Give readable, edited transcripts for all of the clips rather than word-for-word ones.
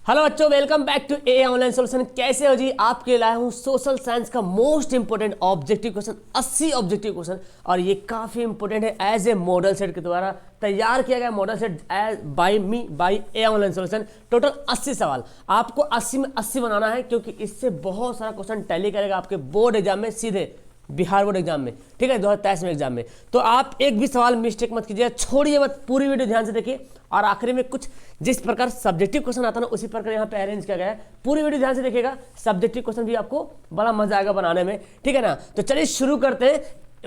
Hello बच्चों, welcome back to a online solution. कैसे हो जी? आपके लाया हूँ सोशल साइंस का most important objective question, 80 objective question. और ये काफ़ी इंपोर्टेंट है, एज ए मॉडल सेट के द्वारा तैयार किया गया model set as by a online solution. Total 80 सवाल, आपको 80 में 80 बनाना है, क्योंकि इससे बहुत सारा क्वेश्चन टैली करेगा आपके बोर्ड एग्जाम में, सीधे बिहार बोर्ड एग्जाम में, ठीक है, 2023 में एग्जाम में। तो आप एक भी सवाल मिस्टेक मत कीजिए, छोड़िए मत, पूरी वीडियो ध्यान से देखिए। और आखिरी में कुछ जिस प्रकार सब्जेक्टिव क्वेश्चन आता है ना, उसी प्रकार यहाँ पे अरेंज किया गया है। पूरी वीडियो ध्यान से देखिएगा, सब्जेक्टिव क्वेश्चन भी आपको बड़ा मजा आएगा बनाने में, ठीक है ना। तो चलिए शुरू करते हैं।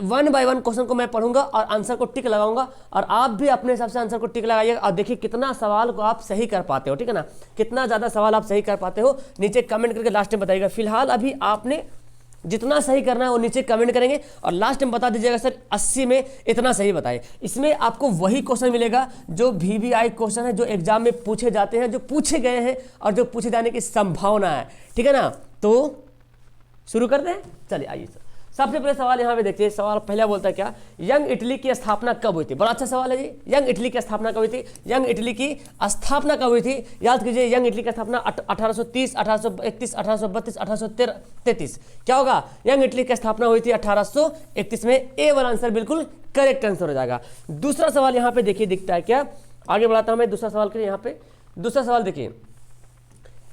1 बाय 1 क्वेश्चन को मैं पढ़ूंगा और आंसर को टिक लगाऊंगा, और आप भी अपने हिसाब से आंसर को टिक लगाइएगा। और देखिए कितना सवाल को आप सही कर पाते हो, ठीक है ना, कितना ज़्यादा सवाल आप सही कर पाते हो, नीचे कमेंट करके लास्ट में बताइएगा। फिलहाल अभी आपने जितना सही करना है वो नीचे कमेंट करेंगे, और लास्ट में बता दीजिएगा सर 80 में इतना सही बताइए। इसमें आपको वही क्वेश्चन मिलेगा जो VVI क्वेश्चन है, जो एग्जाम में पूछे जाते हैं, जो पूछे गए हैं और जो पूछे जाने की संभावना है, ठीक है ना। तो शुरू करते हैं, चलिए आइए सर। सबसे पहले सवाल यहाँ पे देखिए। सवाल पहला बोलता है क्या, यंग इटली की स्थापना कब हुई थी? बड़ा अच्छा सवाल है जी। यंग इटली की स्थापना कब हुई थी? यंग इटली की स्थापना कब हुई थी? याद कीजिए, यंग इटली की स्थापना 1830, 1831, 1832, 1833। क्या होगा? यंग इटली की स्थापना हुई थी 1831 में। ए वाला आंसर बिल्कुल करेक्ट आंसर हो जाएगा। दूसरा सवाल यहाँ पे देखिए, दिखता है क्या, आगे बढ़ाता हूँ मैं दूसरा सवाल के लिए। यहाँ पे दूसरा सवाल देखिए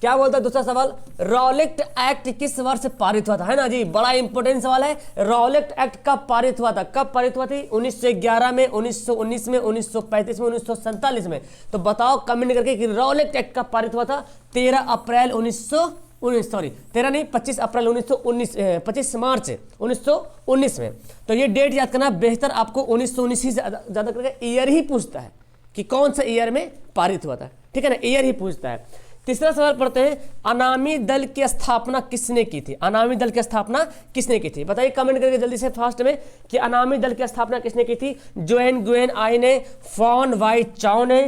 क्या बोलता है। दूसरा सवाल, रॉलेट एक्ट किस वर्ष पारित हुआ था? है ना जी, बड़ा इंपॉर्टेंट सवाल है। रॉलेट एक्ट कब पारित हुआ था? कब पारित हुआ थी? 1911 में, 1919 में, 1935 में, 1947 में। तो बताओ कमेंट करके कि रॉलेट एक्ट कब पारित हुआ था। 13 अप्रैल 1919, सॉरी 13 नहीं, 25 अप्रैल 1919, 25 मार्च 1919 में। तो ये डेट याद करना बेहतर, आपको 1919 ही ज्यादा करके ईयर ही पूछता है कि कौन सा ईयर में पारित हुआ था, ठीक है ना, ईयर ही पूछता है। तीसरा सवाल पढ़ते हैं, अनामी दल की स्थापना किसने की थी? अनामी दल की स्थापना किसने की थी? बताइए कमेंट करके जल्दी से फास्ट में कि अनामी दल की स्थापना किसने की थी। जोएन गुएन आई ने, फॉन वाई चाओ ने,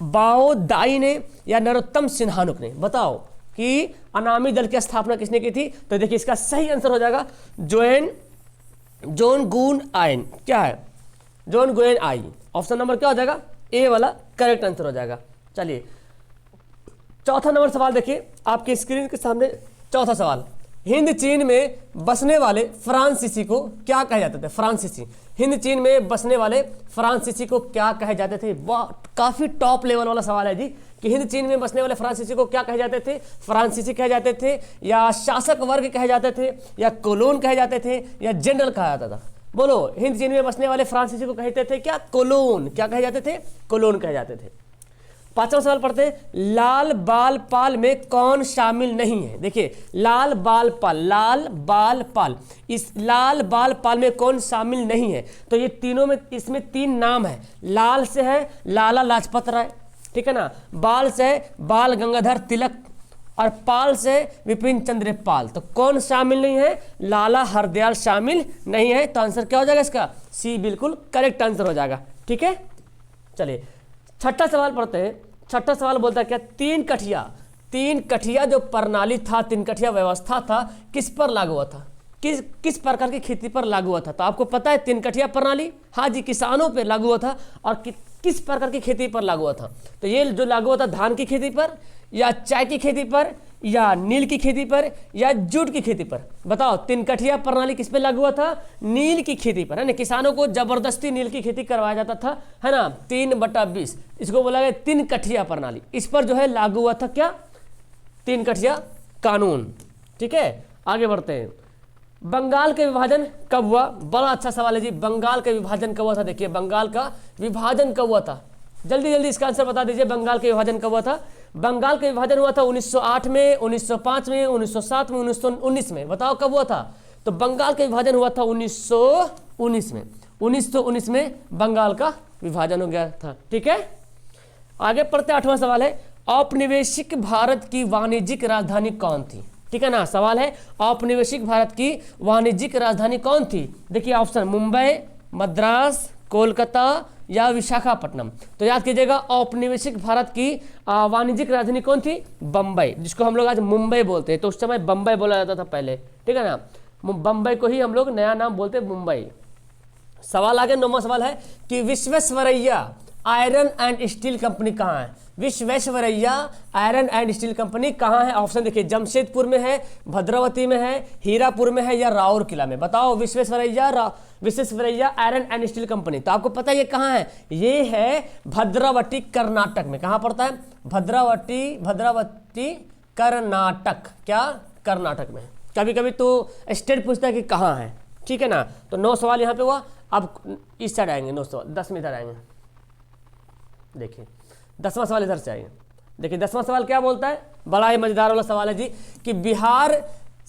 बाओ दाई ने, या नरोत्तम सिन्हानुक ने? बताओ कि अनामी दल की स्थापना किसने की थी। तो देखिए इसका सही आंसर हो जाएगा जोन गुन आइन। क्या है? जोन गुएन आई। ऑप्शन नंबर क्या हो जाएगा? ए वाला करेक्ट आंसर हो जाएगा। चलिए चौथा नंबर सवाल देखिए आपके स्क्रीन के सामने। चौथा सवाल, हिंद चीन में बसने वाले फ्रांसीसी को क्या कहे जाते थे? फ्रांसीसी, हिंद चीन में बसने वाले फ्रांसीसी को क्या कहे जाते थे? वाह, काफी टॉप लेवल वाला सवाल है जी, कि हिंद चीन में बसने वाले फ्रांसीसी को क्या कहे जाते थे? फ्रांसीसी कहे जाते थे, या शासक वर्ग कहे जाते थे, या कोलोन कहे जाते थे, या जनरल कहा जाता था? बोलो, हिंद चीन में बसने वाले फ्रांसीसी को कहते थे क्या? कोलोन। क्या कहे जाते थे? कोलोन कहे जाते थे। पांचवा सवाल पढ़ते हैं, लाल बाल पाल में कौन शामिल नहीं है? देखिए लाल बाल पाल, लाल बाल पाल, इस लाल बाल पाल में कौन शामिल नहीं है? तो ये तीनों में, इसमें 3 नाम है। लाल से है लाला लाजपत राय, ठीक है ना, बाल से है बाल गंगाधर तिलक, और पाल से विपिन चंद्र पाल। तो कौन शामिल नहीं है? लाला हरदयाल शामिल नहीं है। तो आंसर क्या हो जाएगा इसका? सी बिल्कुल करेक्ट आंसर हो जाएगा, ठीक है। चलिए छठा सवाल पढ़ते हैं। छठा सवाल बोलता है क्या, तीन कठिया जो प्रणाली था, 3 कठिया व्यवस्था था, किस पर लागू हुआ था? किस प्रकार की खेती पर लागू हुआ था? तो आपको पता है 3 कठिया प्रणाली, हाँ जी, किसानों पर लागू हुआ था। और किस प्रकार की खेती पर लागू हुआ था? तो ये जो लागू हुआ था, धान की खेती पर, या चाय की खेती पर, या नील की खेती पर, या जूट की खेती पर? बताओ, 3 कठिया प्रणाली किस पे लागू हुआ था? नील की खेती पर, है ना। किसानों को जबरदस्ती नील की खेती करवाया जाता था, है ना। 3/20 इसको बोला गया 3 कठिया प्रणाली। इस पर जो है लागू हुआ था क्या? 3 कठिया कानून, ठीक है। आगे बढ़ते हैं। बंगाल का विभाजन कब हुआ? बड़ा अच्छा सवाल है जी। बंगाल का विभाजन कब हुआ था? देखिए बंगाल का विभाजन कब हुआ था, जल्दी जल्दी इसका आंसर बता दीजिए। बंगाल का विभाजन कब हुआ था? बंगाल का विभाजन हुआ था 1908 में, 1905 में, 1907 में, 1919 में। बताओ कब हुआ था? तो बंगाल का विभाजन हुआ था 1919 में। 1919 में बंगाल का विभाजन हो गया था, ठीक है। आगे पढ़ते 8वां सवाल है, औपनिवेशिक भारत की वाणिज्यिक राजधानी कौन थी? ठीक है ना। सवाल है औपनिवेशिक भारत की वाणिज्यिक राजधानी कौन थी? देखिए ऑप्शन, मुंबई, मद्रास, कोलकाता, या विशाखापट्टनम। तो याद कीजिएगा, औपनिवेशिक भारत की वाणिज्यिक राजधानी कौन थी? बम्बई, जिसको हम लोग आज मुंबई बोलते हैं। तो उस समय बम्बई बोला जाता था पहले, ठीक है ना। बम्बई को ही हम लोग नया नाम बोलते हैं मुंबई। सवाल आगे 9वां सवाल है कि Visvesvaraya iron and steel company कहाँ है? Visvesvaraya iron and steel company कहाँ है? ऑप्शन देखिए, जमशेदपुर में है, भद्रावती में है, हीरापुर में है या राउरकेला में? बताओ। Visvesvaraya iron and steel company, तो आपको पता है ये कहाँ है? ये है भद्रावती कर्नाटक में। कहाँ पड़ता है? भद्रावती कर्नाटक। क्या? कर्नाटक में। कभी कभी तो स्टेट पूछता है कि कहाँ है, ठीक है ना। तो 9 सवाल यहाँ पे हुआ। अब इस साइड आएंगे 9 सवाल, 10 में इधर आएंगे। देखिए 10वां सवाल इधर से आएंगे। देखिए 10वां सवाल क्या बोलता है? बड़ा ही मजेदार वाला सवाल है जी कि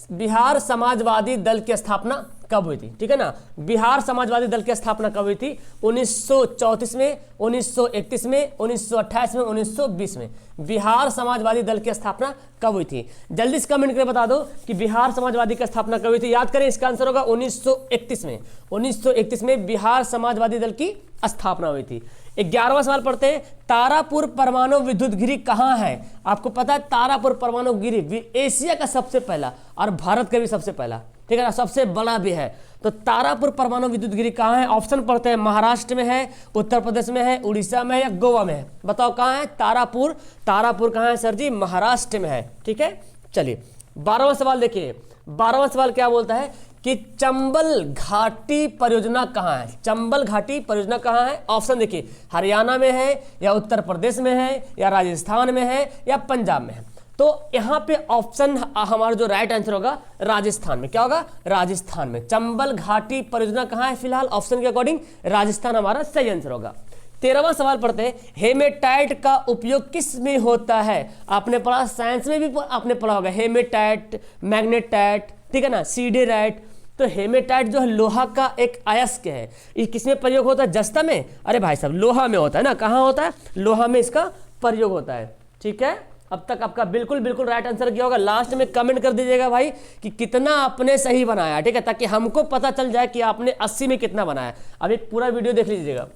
बिहार समाजवादी दल की स्थापना कब हुई थी? ठीक है ना। बिहार समाजवादी दल की स्थापना कब हुई थी? 1934 में, 1931 में, 1928 में, 1920 में। बिहार समाजवादी दल की स्थापना कब हुई थी? जल्दी से कमेंट करके बता दो कि बिहार समाजवादी की स्थापना कब हुई थी। याद करें, इसका आंसर होगा 1931 में। 1931 में बिहार समाजवादी दल की स्थापना हुई थी। 11वां सवाल पढ़ते हैं। तारापुर परमाणु विद्युत गिरी कहाँ है? आपको पता है तारापुर परमाणु गिरी एशिया का सबसे पहला और भारत का भी सबसे पहला, ठीक है ना, सबसे बड़ा भी है। तो तारापुर परमाणु विद्युत गिरी कहाँ है? ऑप्शन पढ़ते हैं। महाराष्ट्र में है, उत्तर प्रदेश में है, उड़ीसा में है या गोवा में है? बताओ कहाँ है तारापुर? तारापुर कहाँ है सर जी? महाराष्ट्र में है, ठीक है। चलिए 12वां सवाल देखिए। 12वां सवाल क्या बोलता है कि चंबल घाटी परियोजना कहाँ है? चंबल घाटी परियोजना कहाँ है? ऑप्शन देखिए, हरियाणा में है या उत्तर प्रदेश में है या राजस्थान में है या पंजाब में है? तो यहाँ पे ऑप्शन हमारा जो राइट आंसर होगा राजस्थान में। क्या होगा? राजस्थान में। चंबल घाटी परियोजना कहाँ है? फिलहाल ऑप्शन के अकॉर्डिंग राजस्थान हमारा सही आंसर होगा। 13वां सवाल पढ़ते हैं। हेमेटाइट का उपयोग किस में होता है? आपने पढ़ा, साइंस में भी आपने पढ़ा होगा, हेमेटाइट, मैग्नेटाइट, ठीक है ना, सीडेराइट। तो हेमेटाइट जो है लोहा का एक अयस्क है। ये किसमें प्रयोग होता है? जस्ता में? अरे भाई साहब लोहा में होता है ना। कहाँ होता है? लोहा में इसका प्रयोग होता है, ठीक है। अब तक आपका बिल्कुल राइट आंसर किया होगा। लास्ट में कमेंट कर दीजिएगा भाई कि कितना आपने सही बनाया, ठीक है, ताकि हमको पता चल जाए कि आपने 80 में कितना बनाया। अभी पूरा वीडियो देख लीजिएगा।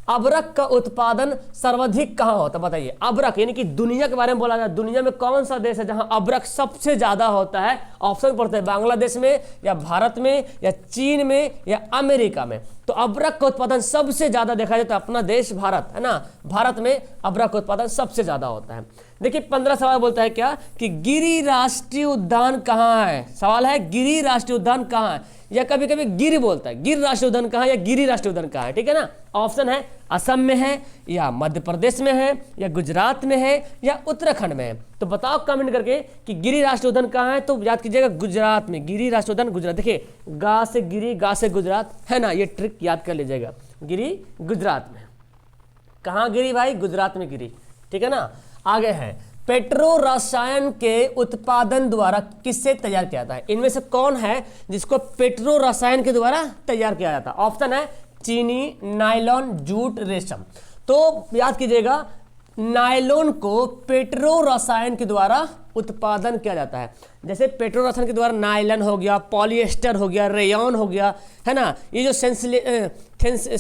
अबरक का उत्पादन सर्वाधिक कहाँ होता है? बताइए। अबरक यानी कि दुनिया के बारे में बोला जाए, दुनिया में कौन सा देश है जहां अबरक सबसे ज्यादा होता है? ऑप्शन पढ़ते हैं। बांग्लादेश में या भारत में या चीन में या अमेरिका में? तो अबरक का उत्पादन सबसे ज्यादा देखा जाए तो अपना देश भारत है ना। भारत में अबरक का उत्पादन सबसे ज्यादा होता है। देखिए 15 सवाल बोलता है क्या कि गिरि राष्ट्रीय उद्यान कहाँ है? सवाल है गिरि राष्ट्रीय उद्यान कहाँ है, या कभी कभी गिर बोलता है। गिर राष्ट्रीय उद्यान कहाँ है या गिरि राष्ट्रीय उद्यान कहाँ है, ठीक है ना। ऑप्शन है असम में है या मध्य प्रदेश में है या गुजरात में है या उत्तराखंड में है? तो बताओ कमेंट करके कि गिरि राष्ट्रीय उद्यान कहाँ है। तो याद कीजिएगा गुजरात में। गिरि राष्ट्रीय उद्यान गुजरात। देखिए गा से गिरी, गा से गुजरात, है ना, ये ट्रिक याद कर लीजिएगा। गिरी गुजरात में। कहाँ गिरी भाई? गुजरात में गिरी, ठीक है ना। आगे है पेट्रो रसायन के उत्पादन द्वारा किससे तैयार किया जाता है? इनमें से कौन है जिसको पेट्रो रसायन के द्वारा तैयार किया जाता है? ऑप्शन है चीनी, नायलॉन, जूट, रेशम। तो याद कीजिएगा नायलॉन को पेट्रो रसायन के द्वारा उत्पादन किया जाता है। जैसे पेट्रो रसायन के द्वारा नायलॉन हो गया, पॉलिएस्टर हो गया, रेयॉन हो गया, है ना। ये जो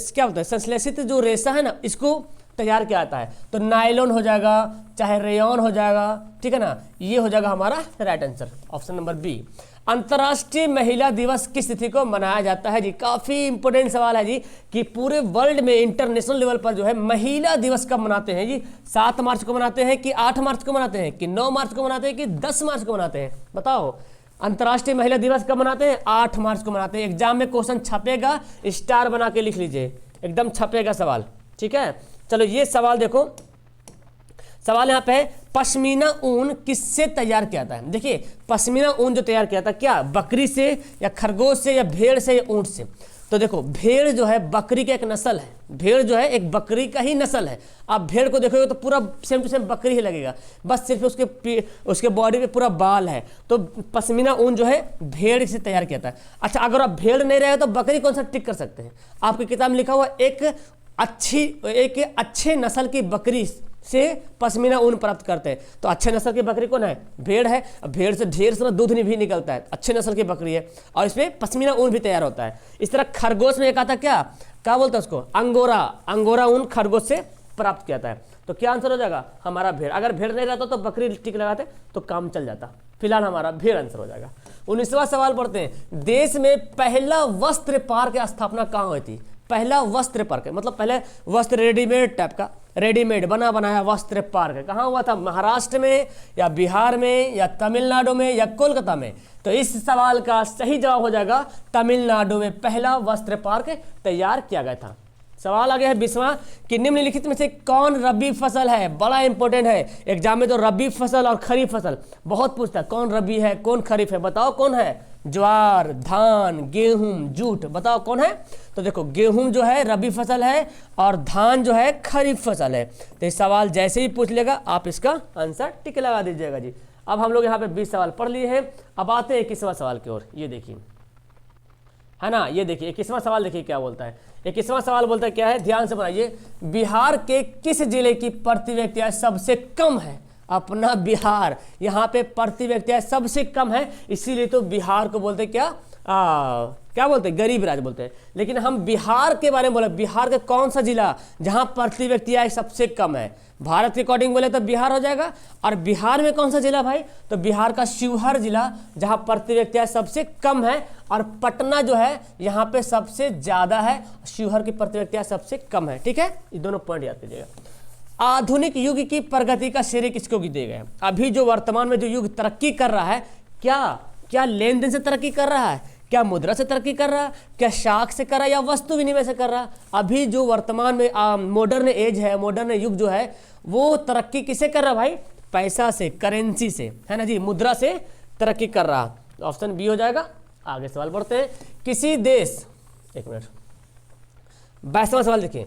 क्या होता है संश्लेषित जो रेशा है ना, इसको तैयार किया जाता है। तो नायलॉन हो जाएगा, चाहे रेयॉन हो जाएगा, ठीक है ना। ये हो जाएगा हमारा right answer, option number B. अंतर्राष्ट्रीय महिला दिवस किस तिथि को मनाया जाता है जी? काफी इंपोर्टेंट सवाल है जी कि पूरे वर्ल्ड में इंटरनेशनल लेवल पर जो है महिला दिवस कब मनाते हैं जी? 7 मार्च को मनाते हैं कि 8 मार्च को मनाते हैं कि 9 मार्च को मनाते हैं कि 10 मार्च को मनाते हैं? बताओ। अंतर्राष्ट्रीय महिला दिवस कब मनाते हैं? 8 मार्च को मनाते हैं। एग्जाम में क्वेश्चन छपेगा, स्टार बना के लिख लीजिए, एकदम छपेगा सवाल, ठीक है। चलो ये सवाल देखो। सवाल यहाँ पे है पश्मीना ऊन किससे तैयार किया जाता है? देखिए पश्मीना ऊन जो तैयार किया था क्या बकरी से या खरगोश से या भेड़ से या ऊंट से? तो देखो भेड़ जो है बकरी का एक नस्ल है। भेड़ जो है एक बकरी का ही नस्ल है। आप भेड़ को देखोगे तो पूरा सेम टू सेम बकरी ही लगेगा, बस सिर्फ उसके बॉडी पे पूरा बाल है। तो पश्मीना ऊन जो है भेड़ से तैयार किया था। अच्छा अगर आप भेड़ नहीं रहे तो बकरी कौन सा टिक कर सकते हैं? आपकी किताब में लिखा हुआ एक अच्छे नस्ल की बकरी से पश्मीना ऊन प्राप्त करते हैं। तो अच्छे नस्ल की बकरी कौन है? भेड़ है। भेड़ से ढेर सारा दूध भी निकलता है, अच्छे नस्ल की बकरी है, और इसमें पश्मीना ऊन भी तैयार होता है। इस तरह खरगोश में एक आता क्या बोलते हैं उसको? अंगोरा ऊन खरगोश से प्राप्त किया जाता है। तो क्या आंसर हो जाएगा हमारा? भेड़। अगर भेड़ नहीं रहता तो बकरी टिक लगाते तो काम चल जाता। फिलहाल हमारा भेड़ आंसर हो जाएगा। 19वां सवाल पढ़ते हैं। देश में पहला वस्त्र पार्क की स्थापना कहाँ हुई थी? पहला वस्त्र पार्क, मतलब पहले वस्त्र रेडीमेड टाइप का, रेडीमेड बना बनाया वस्त्र पार्क कहाँ हुआ था? महाराष्ट्र में या बिहार में या तमिलनाडु में या कोलकाता में? तो इस सवाल का सही जवाब हो जाएगा तमिलनाडु में पहला वस्त्र पार्क तैयार किया गया था। सवाल आ गया है 20वां कि निम्नलिखित में से कौन रबी फसल है? बड़ा इंपॉर्टेंट है, एग्जाम में तो रबी फसल और खरीफ फसल बहुत पूछता है, कौन रबी है कौन खरीफ है, बताओ कौन है? ज्वार, धान, गेहूं, जूट, बताओ कौन है? तो देखो गेहूं जो है रबी फसल है और धान जो है खरीफ फसल है। तो इस सवाल जैसे ही पूछ लेगा आप इसका आंसर टिक लगा दीजिएगा जी। अब हम लोग यहाँ पे 20 सवाल पढ़ लिए हैं, अब आते हैं 21वां सवाल की ओर। ये देखिए, है ना, ये देखिए 21वां सवाल देखिए क्या बोलता है। 21वां सवाल बोलता है क्या है, ध्यान से बनाइए। बिहार के किस जिले की प्रति व्यक्ति आय सबसे कम है? अपना बिहार, यहाँ पे प्रति व्यक्ति आय सबसे कम है, इसीलिए तो बिहार को बोलते क्या क्या बोलते हैं? गरीब राज्य बोलते हैं। लेकिन हम बिहार के बारे में बोले, बिहार का कौन सा जिला जहाँ प्रति व्यक्ति आय सबसे कम है? भारत के अकॉर्डिंग बोले तो बिहार हो जाएगा। और बिहार में कौन सा जिला भाई? तो बिहार का शिवहर जिला, जहाँ प्रति व्यक्ति आय सबसे कम है, और पटना जो है यहाँ पे सबसे ज्यादा है, शिवहर की प्रति व्यक्ति आय सबसे कम है। ठीक है, ये दोनों पॉइंट याद कीजिएगा। आधुनिक युग की प्रगति का श्रेय किसको दिए गए? अभी जो वर्तमान में जो युग तरक्की कर रहा है, क्या लेन देन से तरक्की कर रहा है? क्या मुद्रा से तरक्की कर रहा है? क्या शाख से कर रहा है या वस्तु विनिमय से कर रहा है? अभी जो वर्तमान में मॉडर्न एज है, मॉडर्न युग जो है, वो तरक्की किसे कर रहा है भाई? पैसा से, करेंसी से, है ना जी, मुद्रा से तरक्की कर रहा है। ऑप्शन बी हो जाएगा। आगे सवाल पढ़ते हैं। किसी देश, एक मिनट, 22वां सवाल देखिए।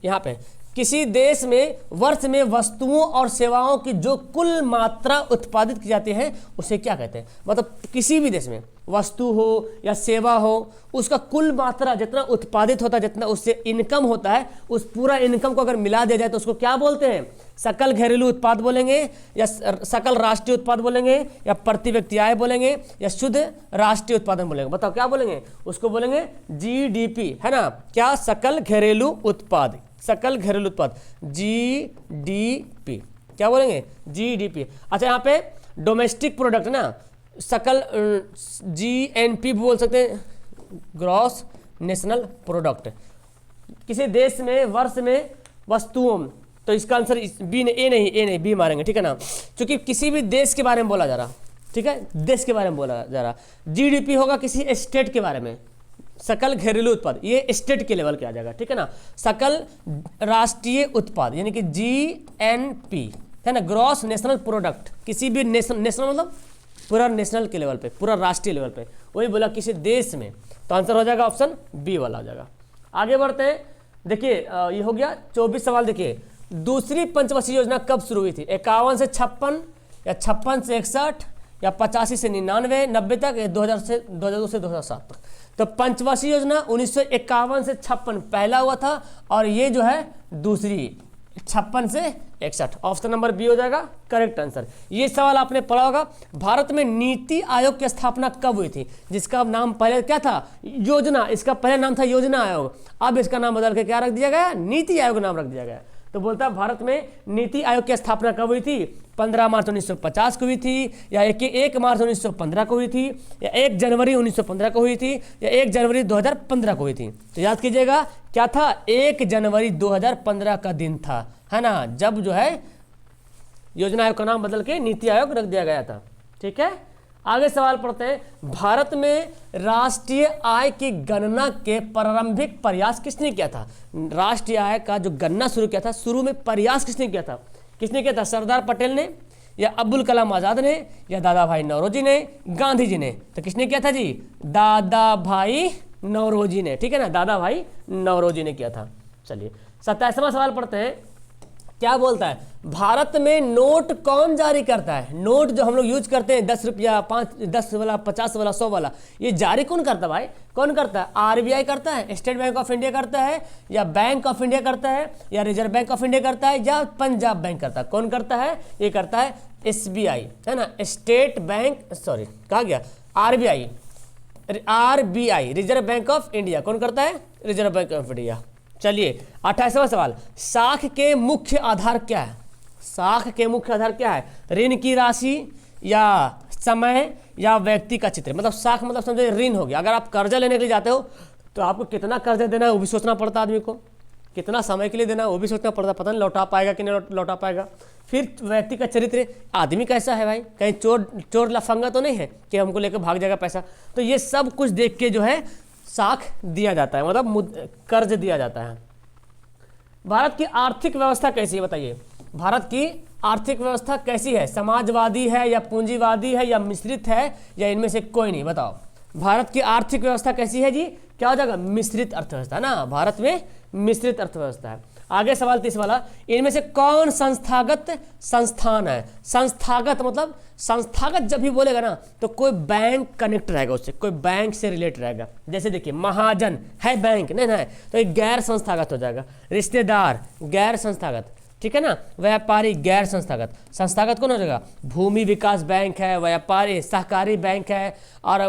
यहाँ पे किसी देश में वर्ष में वस्तुओं और सेवाओं की जो कुल मात्रा उत्पादित की जाती है उसे क्या कहते हैं? मतलब किसी भी देश में वस्तु हो या सेवा हो, उसका कुल मात्रा जितना उत्पादित होता है, जितना उससे इनकम होता है, उस पूरा इनकम को अगर मिला दिया जाए तो उसको क्या बोलते हैं? सकल घरेलू उत्पाद बोलेंगे, या सकल राष्ट्रीय उत्पाद बोलेंगे, या प्रति व्यक्ति आय बोलेंगे, या शुद्ध राष्ट्रीय उत्पादन बोलेंगे? बताओ क्या बोलेंगे? उसको बोलेंगे जीडीपी, है ना, क्या? सकल घरेलू उत्पाद, सकल घरेलू उत्पाद, जीडीपी, क्या बोलेंगे? जीडीपी। अच्छा, यहाँ पे डोमेस्टिक प्रोडक्ट ना, सकल जीएनपी बोल सकते हैं, ग्रॉस नेशनल प्रोडक्ट। किसी देश में वर्ष में वस्तुओं, तो इसका आंसर बी ने, ए नहीं बी मारेंगे, ठीक है ना, क्योंकि किसी भी देश के बारे में बोला जा रहा, ठीक है, देश के बारे में बोला जा रहा। जीडीपी होगा किसी स्टेट के बारे में, सकल घरेलू उत्पाद ये स्टेट के लेवल के आ जाएगा, ठीक है ना। सकल राष्ट्रीय उत्पाद यानी कि जीएनपी, है ना, ग्रॉस नेशनल प्रोडक्ट, किसी भी नेशनल मतलब पूरा नेशनल के लेवल पे, पूरा राष्ट्रीय लेवल पे, वही बोला किसी देश में, तो आंसर हो जाएगा ऑप्शन बी वाला हो जाएगा। आगे बढ़ते हैं, देखिए ये हो गया 24 सवाल। देखिए दूसरी पंचवर्षीय योजना कब शुरू हुई थी? 51 से 56 या 56 से 61 या 85 से 99, 90 तक, 2000 से 2002 से 2007 तक। तो पंचवर्षीय योजना 1951 से 56 पहला हुआ था, और ये जो है दूसरी 56 से 61। ऑप्शन नंबर बी हो जाएगा करेक्ट आंसर। ये सवाल आपने पढ़ा होगा। भारत में नीति आयोग की स्थापना कब हुई थी? जिसका नाम पहले क्या था? योजना, इसका पहले नाम था योजना आयोग, अब इसका नाम बदल के क्या रख दिया गया? नीति आयोग नाम रख दिया गया। तो बोलता है भारत में नीति आयोग की स्थापना कब हुई थी? 15 मार्च 1950 को हुई थी, या 1 मार्च 1915 को हुई थी, या 1 जनवरी 1915 को हुई थी, या 1 जनवरी 2015 को हुई थी? तो याद कीजिएगा क्या था? 1 जनवरी 2015 का दिन था, है ना, जब जो है योजना आयोग का नाम बदल के नीति आयोग रख दिया गया था। ठीक है, आगे सवाल पढ़ते हैं। भारत में राष्ट्रीय आय की गणना के प्रारंभिक प्रयास किसने किया था? राष्ट्रीय आय का जो गणना शुरू किया था, शुरू में प्रयास किसने किया था? किसने किया था? सरदार पटेल ने, या अब्दुल कलाम आजाद ने, या दादा भाई नौरोजी ने, गांधी जी ने? तो किसने किया था जी? दादा भाई नौरोजी ने, ठीक है ना, दादा भाई नौरोजी ने किया था। चलिए 27वां सवाल पढ़ते हैं। क्या बोलता है? भारत में नोट कौन जारी करता है? नोट जो हम लोग यूज करते हैं 10 रुपया, 5, 10 वाला, 50 वाला, 100 वाला, ये जारी कौन करता है भाई? कौन करता है? आरबीआई करता है, स्टेट बैंक ऑफ इंडिया करता है, या बैंक ऑफ इंडिया करता है, या रिजर्व बैंक ऑफ इंडिया करता है, या पंजाब बैंक करता है? कौन करता है? ये करता है एसबीआई, है ना, स्टेट बैंक, सॉरी कहा गया RBI, RBI reserve bank of India. कौन करता है? Reserve bank of India. चलिए 28वां सवाल। साख के मुख्य आधार क्या है? साख के मुख्य आधार क्या है? ऋण की राशि, या समय, या व्यक्ति का चित्र? मतलब साख मतलब समझे ऋण हो गया। अगर आप कर्जा लेने के लिए जाते हो तो आपको कितना कर्जा देना है वो भी सोचना पड़ता आदमी को, कितना समय के लिए देना है वो भी सोचना पड़ता, पता नहीं लौटा पाएगा कि नहीं लौटा पाएगा। फिर व्यक्ति का चरित्र, आदमी कैसा है भाई, कहीं चोर लफंगा तो नहीं है कि हमको लेकर भाग जाएगा पैसा। तो ये सब कुछ देख के जो है साख दिया जाता है, मतलब कर्ज दिया जाता है। भारत की आर्थिक व्यवस्था कैसी है बताइए, भारत की आर्थिक व्यवस्था कैसी है, समाजवादी है या पूंजीवादी है या मिश्रित है या इनमें से कोई नहीं, बताओ। भारत की आर्थिक व्यवस्था कैसी है जी, क्या हो जाएगा, मिश्रित अर्थव्यवस्था ना, भारत में मिश्रित अर्थव्यवस्था है। आगे सवाल 30 वाला, इनमें से कौन संस्थागत संस्थान है। संस्थागत मतलब संस्थागत जब भी बोलेगा ना तो कोई बैंक कनेक्ट रहेगा उससे, कोई बैंक से रिलेट रहेगा। जैसे देखिए महाजन है बैंक, नहीं ना है तो एक गैर संस्थागत हो जाएगा। रिश्तेदार गैर संस्थागत, ठीक है ना। व्यापारी गैर संस्थागत, संस्थागत कौन हो जाएगा, भूमि विकास बैंक है, व्यापारी सहकारी बैंक है, और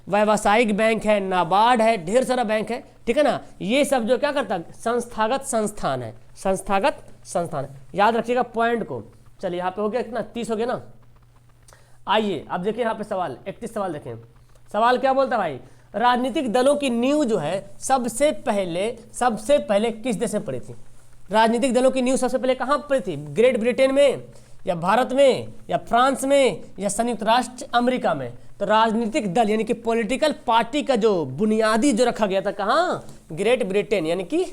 व्यावसायिक बैंक है, नाबार्ड है, ढेर सारा बैंक है, ठीक है ना। ये सब जो क्या करता है, संस्थागत संस्थान है, संस्थागत संस्थान है। याद रखिएगा पॉइंट को। चलिए यहाँ पे हो गया कितना, 30 हो गया ना। आइए अब देखिए यहाँ पे सवाल 31 सवाल देखें। सवाल क्या बोलता है भाई, राजनीतिक दलों की नींव जो है सबसे पहले किस देश में पड़ी थी। राजनीतिक दलों की नींव सबसे पहले कहाँ पड़ी थी, ग्रेट ब्रिटेन में या भारत में या फ्रांस में या संयुक्त राष्ट्र अमेरिका में। तो राजनीतिक दल यानी कि पॉलिटिकल पार्टी का जो बुनियादी जो रखा गया था कहाँ, ग्रेट ब्रिटेन यानी कि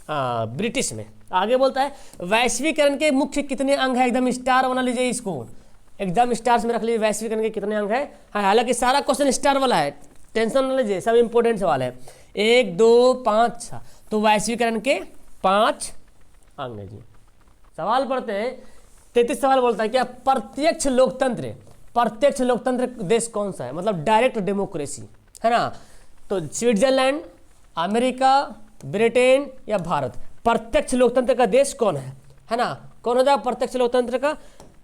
ब्रिटिश में। आगे बोलता है वैश्वीकरण के मुख्य कितने अंग है, एकदम स्टार बना लीजिए इसको, एकदम स्टार्स में रख लीजिए। वैश्वीकरण के कितने अंग है, हालांकि सारा क्वेश्चन स्टार वाला है, टेंशन न लीजिए, सब इंपॉर्टेंट सवाल है। 1 2 5 6, तो वैश्वीकरण के 5 अंग है जी। सवाल पढ़ते हैं 33 सवाल बोलता है क्या प्रत्यक्ष लोकतंत्र देश कौन सा है, मतलब डायरेक्ट डेमोक्रेसी है ना। तो स्विट्जरलैंड, अमेरिका, ब्रिटेन या भारत, प्रत्यक्ष लोकतंत्र का देश कौन है ना। कौन हो जाएगा प्रत्यक्ष लोकतंत्र का,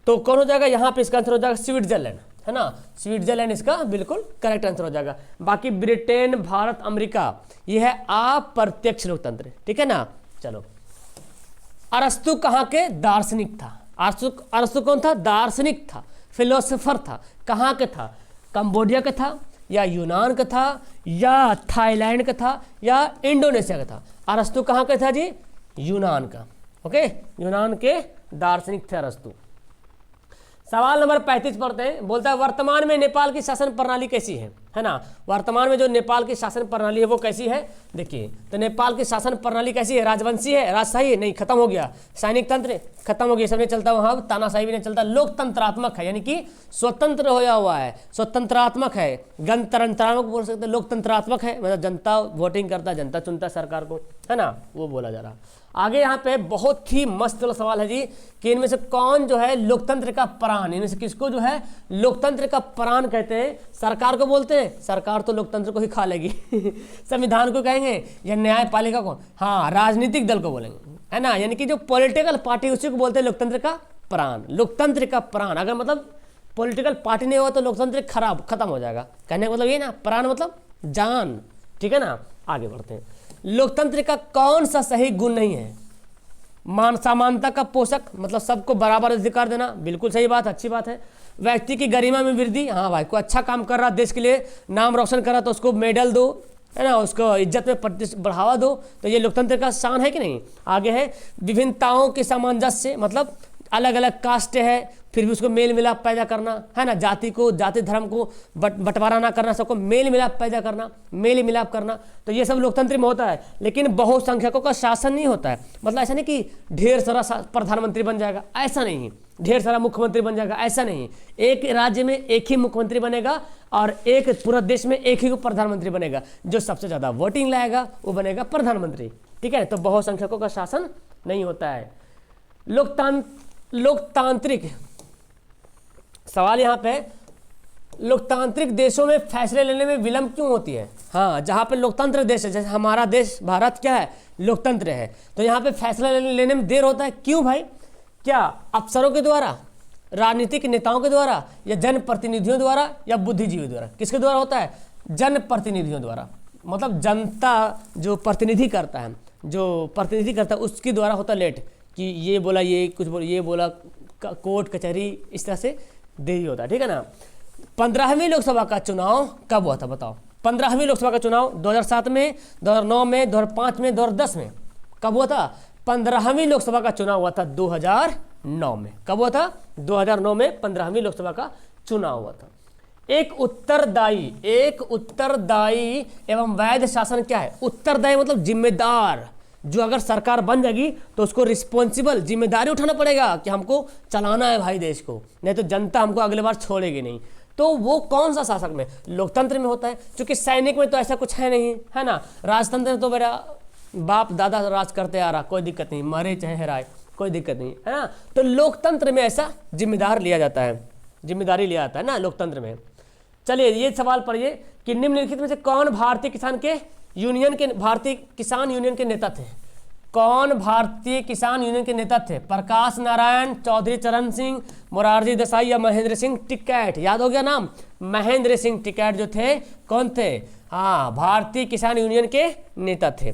तो कौन हो जाएगा, यहाँ पे इसका आंसर हो जाएगा स्विट्जरलैंड है ना। स्विट्जरलैंड इसका बिल्कुल करेक्ट आंसर हो जाएगा। बाकी ब्रिटेन, भारत, अमेरिका ये है अप्रत्यक्ष लोकतंत्र, ठीक है ना। चलो, अरस्तु कहाँ के दार्शनिक था, अरस्तु कौन था, दार्शनिक था, फिलोसोफर था। कहाँ के था, कंबोडिया का था या यूनान का था या थाईलैंड का था या इंडोनेशिया का था। अरस्तु कहाँ का था जी, यूनान का, ओके, यूनान के दार्शनिक थे अरस्तु। सवाल नंबर 35 पढ़ते हैं। बोलता है वर्तमान में नेपाल की शासन प्रणाली कैसी है ना। वर्तमान में जो नेपाल की शासन प्रणाली है वो कैसी है, देखिए। तो नेपाल की शासन प्रणाली कैसी है, राजवंशी है, राजशाही है, नहीं, खत्म हो गया। सैनिक तंत्र खत्म हो गया, सब नहीं चलता वहाँ, तानाशाही भी नहीं चलता। लोकतंत्रात्मक है, यानी कि स्वतंत्र होया हुआ है, स्वतंत्रात्मक है, गणतंत्रात्मक बोल सकते, लोकतंत्रात्मक है, मतलब जनता वोटिंग करता, जनता चुनता सरकार को, है ना, वो बोला जा रहा। आगे यहाँ पे बहुत ही मस्त वाला सवाल है जी कि इनमें से कौन जो है लोकतंत्र का प्राण, इनमें से किसको जो है लोकतंत्र का प्राण कहते हैं। सरकार को बोलते हैं, सरकार तो लोकतंत्र को ही खा लेगी संविधान को कहेंगे या न्यायपालिका को, हाँ, राजनीतिक दल को बोलेंगे, है ना, यानी कि जो पॉलिटिकल पार्टी उसी को बोलते हैं लोकतंत्र का प्राण। लोकतंत्र का प्राण, अगर मतलब पॉलिटिकल पार्टी नहीं हुआ तो लोकतंत्र खत्म हो जाएगा। कहने का मतलब ये ना, प्राण मतलब जान, ठीक है ना। आगे बढ़ते हैं। लोकतंत्र का कौन सा सही गुण नहीं है, समानता का पोषक, मतलब सबको बराबर अधिकार देना, बिल्कुल सही बात, अच्छी बात है। व्यक्ति की गरिमा में वृद्धि, हाँ भाई, कोई अच्छा काम कर रहा देश के लिए, नाम रोशन कर रहा तो उसको मेडल दो, है ना, उसको इज्जत में बढ़ावा दो, तो ये लोकतंत्र का शान है कि नहीं। आगे है विभिन्नताओं के सामंजस्य, मतलब अलग अलग कास्ट है फिर भी उसको मेल मिलाप पैदा करना, है ना, जाति धर्म को बंटवारा ना करना, सबको मेल मिलाप पैदा करना, मेल मिलाप करना, तो ये सब लोकतंत्र में होता है। लेकिन बहुसंख्यकों का शासन नहीं होता है, मतलब ऐसा नहीं कि ढेर सारा प्रधानमंत्री बन जाएगा, ऐसा नहीं, ढेर सारा मुख्यमंत्री बन जाएगा, ऐसा नहीं। एक राज्य में एक ही मुख्यमंत्री बनेगा और एक पूरा देश में एक ही प्रधानमंत्री बनेगा, जो सबसे ज़्यादा वोटिंग लाएगा वो बनेगा प्रधानमंत्री, ठीक है। तो बहुसंख्यकों का शासन नहीं होता है। लोकतांत्रिक सवाल यहाँ पे, लोकतांत्रिक देशों में फैसले लेने में विलंब क्यों होती है। हाँ, जहाँ पे लोकतंत्र देश है, जैसे हमारा देश भारत क्या है, लोकतंत्र है, तो यहाँ पे फैसला लेने में देर होता है, क्यों भाई। क्या अफसरों के द्वारा, राजनीतिक नेताओं के द्वारा या जनप्रतिनिधियों द्वारा या बुद्धिजीवियों द्वारा, किसके द्वारा होता है, जनप्रतिनिधियों द्वारा, मतलब जनता जो प्रतिनिधि करता है उसके द्वारा होता लेट, कि ये बोला, ये कुछ बोला, ये बोला, कोर्ट कचहरी, इस तरह से देरी होता है, ठीक है ना। 15वीं लोकसभा का चुनाव कब हुआ था बताओ, 15वीं लोकसभा का चुनाव 2007 में, 2009 में, 2005 में, 2010 में। कब हुआ था? 15वीं लोकसभा का चुनाव हुआ था 2009 में। कब हुआ था? 2009 में 15वीं लोकसभा का चुनाव हुआ था। एक उत्तरदायी एवं वैध शासन क्या है? उत्तरदायी मतलब जिम्मेदार, जो अगर सरकार बन जाएगी तो उसको रिस्पॉन्सिबल, जिम्मेदारी उठाना पड़ेगा कि हमको चलाना है भाई देश को, नहीं तो जनता हमको अगले बार छोड़ेगी नहीं। तो वो कौन सा शासक में? लोकतंत्र में होता है, क्योंकि सैनिक में तो ऐसा कुछ है नहीं, है ना। राजतंत्र में तो मेरा बाप दादा राज करते आ रहा, कोई दिक्कत नहीं, मरे चाहे हराए कोई दिक्कत नहीं, है ना। तो लोकतंत्र में ऐसा जिम्मेदारी लिया जाता है ना लोकतंत्र में। चलिए ये सवाल पढ़िए कि निम्नलिखित में से कौन भारतीय किसान यूनियन के नेता थे? कौन भारतीय किसान यूनियन के नेता थे? प्रकाश नारायण, चौधरी चरण सिंह, मोरारजी देसाई या महेंद्र सिंह टिकैत? याद हो गया नाम? महेंद्र सिंह टिकैत जो थे कौन थे? हाँ, भारतीय किसान यूनियन के नेता थे।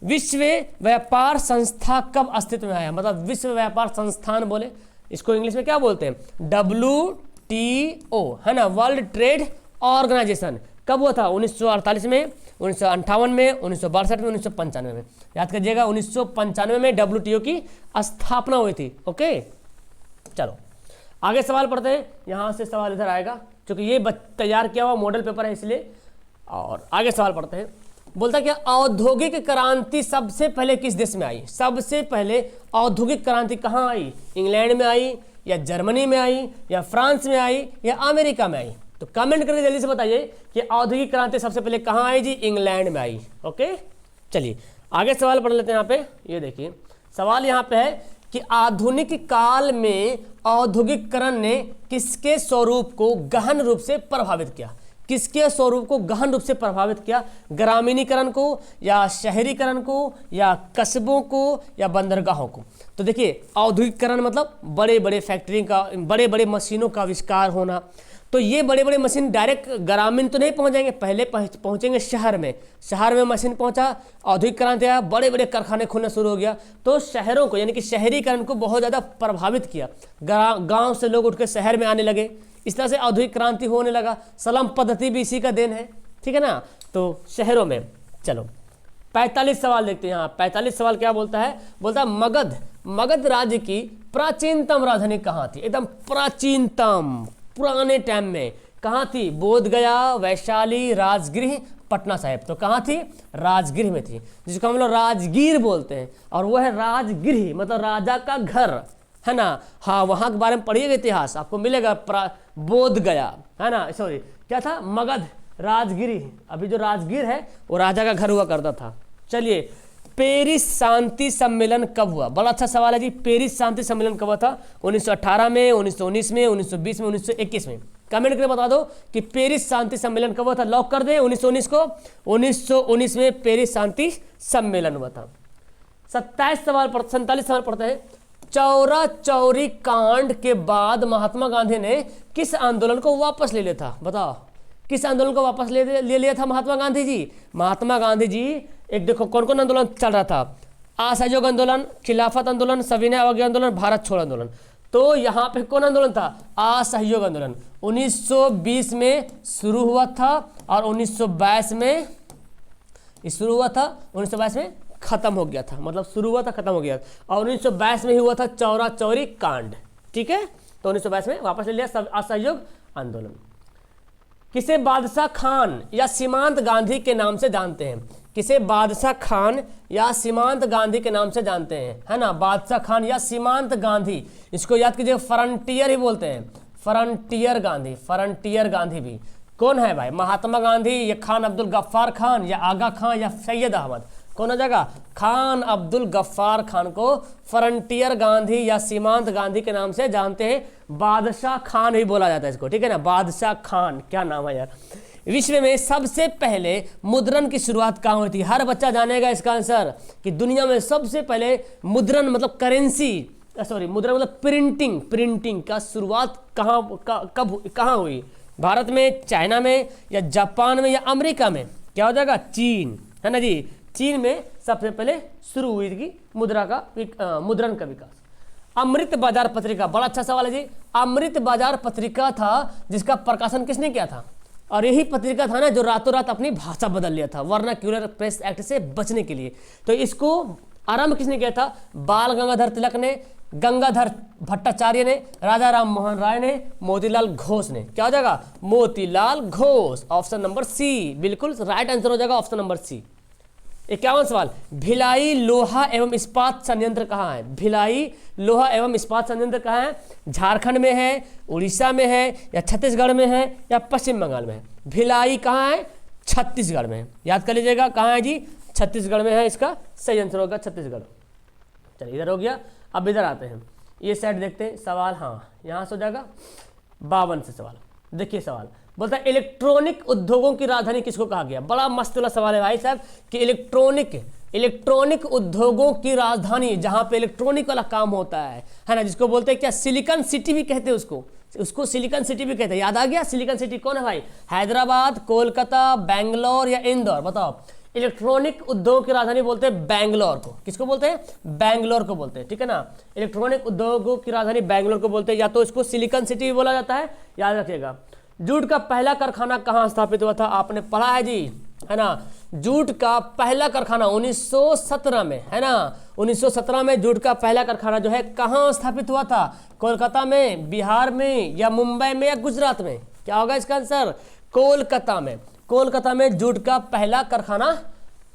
विश्व व्यापार संस्था कब अस्तित्व में आया? मतलब विश्व व्यापार संस्थान बोले इसको इंग्लिश में क्या बोलते हैं? WTO, है ना, वर्ल्ड ट्रेड ऑर्गेनाइजेशन। कब हुआ था? 1948 में, 1958 में, 1962 में, 1995 में। याद करिएगा 1995 में WTO की स्थापना हुई थी। ओके, चलो आगे सवाल पढ़ते हैं। यहाँ से सवाल इधर आएगा क्योंकि ये तैयार किया हुआ मॉडल पेपर है इसलिए। और आगे सवाल पढ़ते हैं। बोलता क्या औद्योगिक क्रांति सबसे पहले किस देश में आई? सबसे पहले औद्योगिक क्रांति कहाँ आई? इंग्लैंड में आई या जर्मनी में आई या फ्रांस में आई या अमेरिका में आई? तो कमेंट करके जल्दी से बताइए कि औद्योगिक क्रांति सबसे पहले कहाँ आई जी? इंग्लैंड में आई। ओके, चलिए आगे सवाल पढ़ लेते हैं। यहाँ पे ये देखिए सवाल यहाँ पे है कि आधुनिक काल में औद्योगिकरण ने किसके स्वरूप को गहन रूप से प्रभावित किया? किसके स्वरूप को गहन रूप से प्रभावित किया? ग्रामीणीकरण को या शहरीकरण को या कस्बों को या बंदरगाहों को? तो देखिए औद्योगिकरण मतलब बड़े बड़े फैक्ट्री का, बड़े बड़े मशीनों का आविष्कार होना। तो ये बड़े बड़े मशीन डायरेक्ट ग्रामीण तो नहीं पहुंच जाएंगे, पहले पहुंचेंगे शहर में। शहर में मशीन पहुंचा, औद्योगिक क्रांति आया, बड़े बड़े कारखाने खुलना शुरू हो गया। तो शहरों को यानी कि शहरीकरण को बहुत ज़्यादा प्रभावित किया। गांव से लोग उठ के शहर में आने लगे, इस तरह से औद्योगिक क्रांति होने लगा। सलम पद्धति भी इसी का देन है, ठीक है ना। तो शहरों में चलो 45 सवाल देखते हैं। यहाँ 45 सवाल क्या बोलता है? बोलता है मगध राज्य की प्राचीनतम राजधानी कहाँ थी? एकदम प्राचीनतम, पुराने टाइम में कहाँ थी? बोध गया, वैशाली, राजगृह, पटना साहिब। तो कहाँ थी? राजगृह में थी, जिसको हम लोग राजगीर बोलते हैं। और वह है राजगृह मतलब राजा का घर, है ना। हाँ, वहाँ के बारे में पढ़िएगा इतिहास, आपको मिलेगा। बोध गया, है ना, सॉरी क्या था? मगध, राजगीर। अभी जो राजगीर है वो राजा का घर हुआ करता था। चलिए पेरिस शांति सम्मेलन कब हुआ? बड़ा अच्छा सवाल है जी। पेरिस शांति सम्मेलन कब हुआ था? 1918 में, 1919 में, 1920 में, 1921 में। कमेंट करके बता दो कि पेरिस शांति सम्मेलन कब हुआ था। लॉक कर दें 1919 को। 1919 में पेरिस शांति सम्मेलन हुआ था। 47 सवाल पढ़ते हैं। चौरा चौरी कांड के बाद महात्मा गांधी ने किस आंदोलन को वापस ले लिया था? बताओ किस आंदोलन को वापस ले लिया था महात्मा गांधी जी? महात्मा गांधी जी एक देखो कौन कौन आंदोलन चल रहा था? असहयोग आंदोलन, खिलाफत आंदोलन, सविनय अवज्ञा आंदोलन, भारत छोड़ो आंदोलन। तो यहाँ पे कौन आंदोलन था? असहयोग आंदोलन 1920 में शुरू हुआ था और 1922 में शुरू हुआ था, 1922 में खत्म हो गया था। मतलब शुरू हुआ था खत्म हो गया, और 1922 में ही हुआ था चौरा चौरी कांड। ठीक है, तो 1922 में वापस ले लिया सब असहयोग आंदोलन। किसे बादशाह खान या सीमांत गांधी के नाम से जानते हैं? किसे बादशाह खान या सीमांत गांधी के नाम से जानते हैं, है ना? बादशाह खान या सीमांत गांधी, इसको याद कीजिए, फ्रंटियर ही बोलते हैं, फ्रंटियर गांधी। फ्रंटियर गांधी भी कौन है भाई? महात्मा गांधी या खान अब्दुल गफ्फार खान या आगा खान या सैयद अहमद? कौन हो जाएगा? खान अब्दुल गफ्फार खान को फ्रंटियर गांधी या सीमांत गांधी के नाम से जानते हैं। बादशाह खान ही बोला जाता है इसको, ठीक है ना? बादशाह खान, क्या नाम है यार। विश्व में सबसे पहले मुद्रण की शुरुआत कहाँ हुई थी? हर बच्चा जानेगा इसका आंसर कि दुनिया में सबसे पहले मुद्रण मतलब करेंसी, सॉरी मुद्रण मतलब प्रिंटिंग का शुरुआत कहाँ हुई? भारत में, चाइना में या जापान में या अमेरिका में? क्या हो जाएगा? चीन, है ना जी। चीन में सबसे पहले शुरू हुई थी मुद्रण का विकास। अमृत बाजार पत्रिका, बड़ा अच्छा सवाल है जी। अमृत बाजार पत्रिका था जिसका प्रकाशन किसने किया था? और यही पत्रिका था ना जो रातों रात अपनी भाषा बदल लिया था वर्नाक्यूलर प्रेस एक्ट से बचने के लिए। तो इसको आरंभ किसने किया था? बाल गंगाधर तिलक ने, गंगाधर भट्टाचार्य ने, राजा राम मोहन राय ने, मोतीलाल घोष ने। क्या हो जाएगा? Motilal Ghosh. Option number C बिल्कुल राइट आंसर हो जाएगा, ऑप्शन नंबर सी। 51 सवाल, भिलाई लोहा एवं इस्पात संयंत्र कहाँ है? भिलाई लोहा एवं इस्पात संयंत्र कहाँ है? झारखंड में है, उड़ीसा में है, या छत्तीसगढ़ में है, या पश्चिम बंगाल में है? भिलाई कहाँ है? छत्तीसगढ़ में है। याद कर लीजिएगा, कहाँ है जी? छत्तीसगढ़ में है, इसका सही आंसर होगा छत्तीसगढ़। चलिए इधर हो गया, अब इधर आते हैं, ये साइड देखते हैं सवाल। हाँ यहाँ से हो जाएगा 52 से सवाल। देखिए सवाल बोलता है इलेक्ट्रॉनिक उद्योगों की राजधानी किसको कहा गया? बड़ा मस्त वाला सवाल है भाई साहब कि इलेक्ट्रॉनिक उद्योगों की राजधानी, जहां पे इलेक्ट्रॉनिक वाला काम होता है ना, जिसको बोलते हैं क्या? सिलिकॉन सिटी भी कहते हैं उसको सिलिकॉन सिटी भी कहते हैं। याद आ गया? सिलिकॉन सिटी कौन है भाई? हैदराबाद, कोलकाता, बैंगलोर या इंदौर? बताओ। इलेक्ट्रॉनिक उद्योग की राजधानी बोलते हैं बैंगलोर को। किसको बोलते हैं? बैंगलोर को बोलते हैं, ठीक है ना। इलेक्ट्रॉनिक उद्योगों की राजधानी बैंगलोर को बोलते हैं, या तो इसको सिलिकॉन सिटी भी बोला जाता है, याद रखिएगा। जूट का पहला कारखाना कहाँ स्थापित हुआ था? आपने पढ़ा है जी, है ना। जूट का पहला कारखाना 1917 में, है ना। 1917 में जूट का पहला कारखाना जो है कहाँ स्थापित हुआ था? कोलकाता में, बिहार में, या मुंबई में, या गुजरात में? क्या होगा इसका आंसर? कोलकाता में। कोलकाता में जूट का पहला कारखाना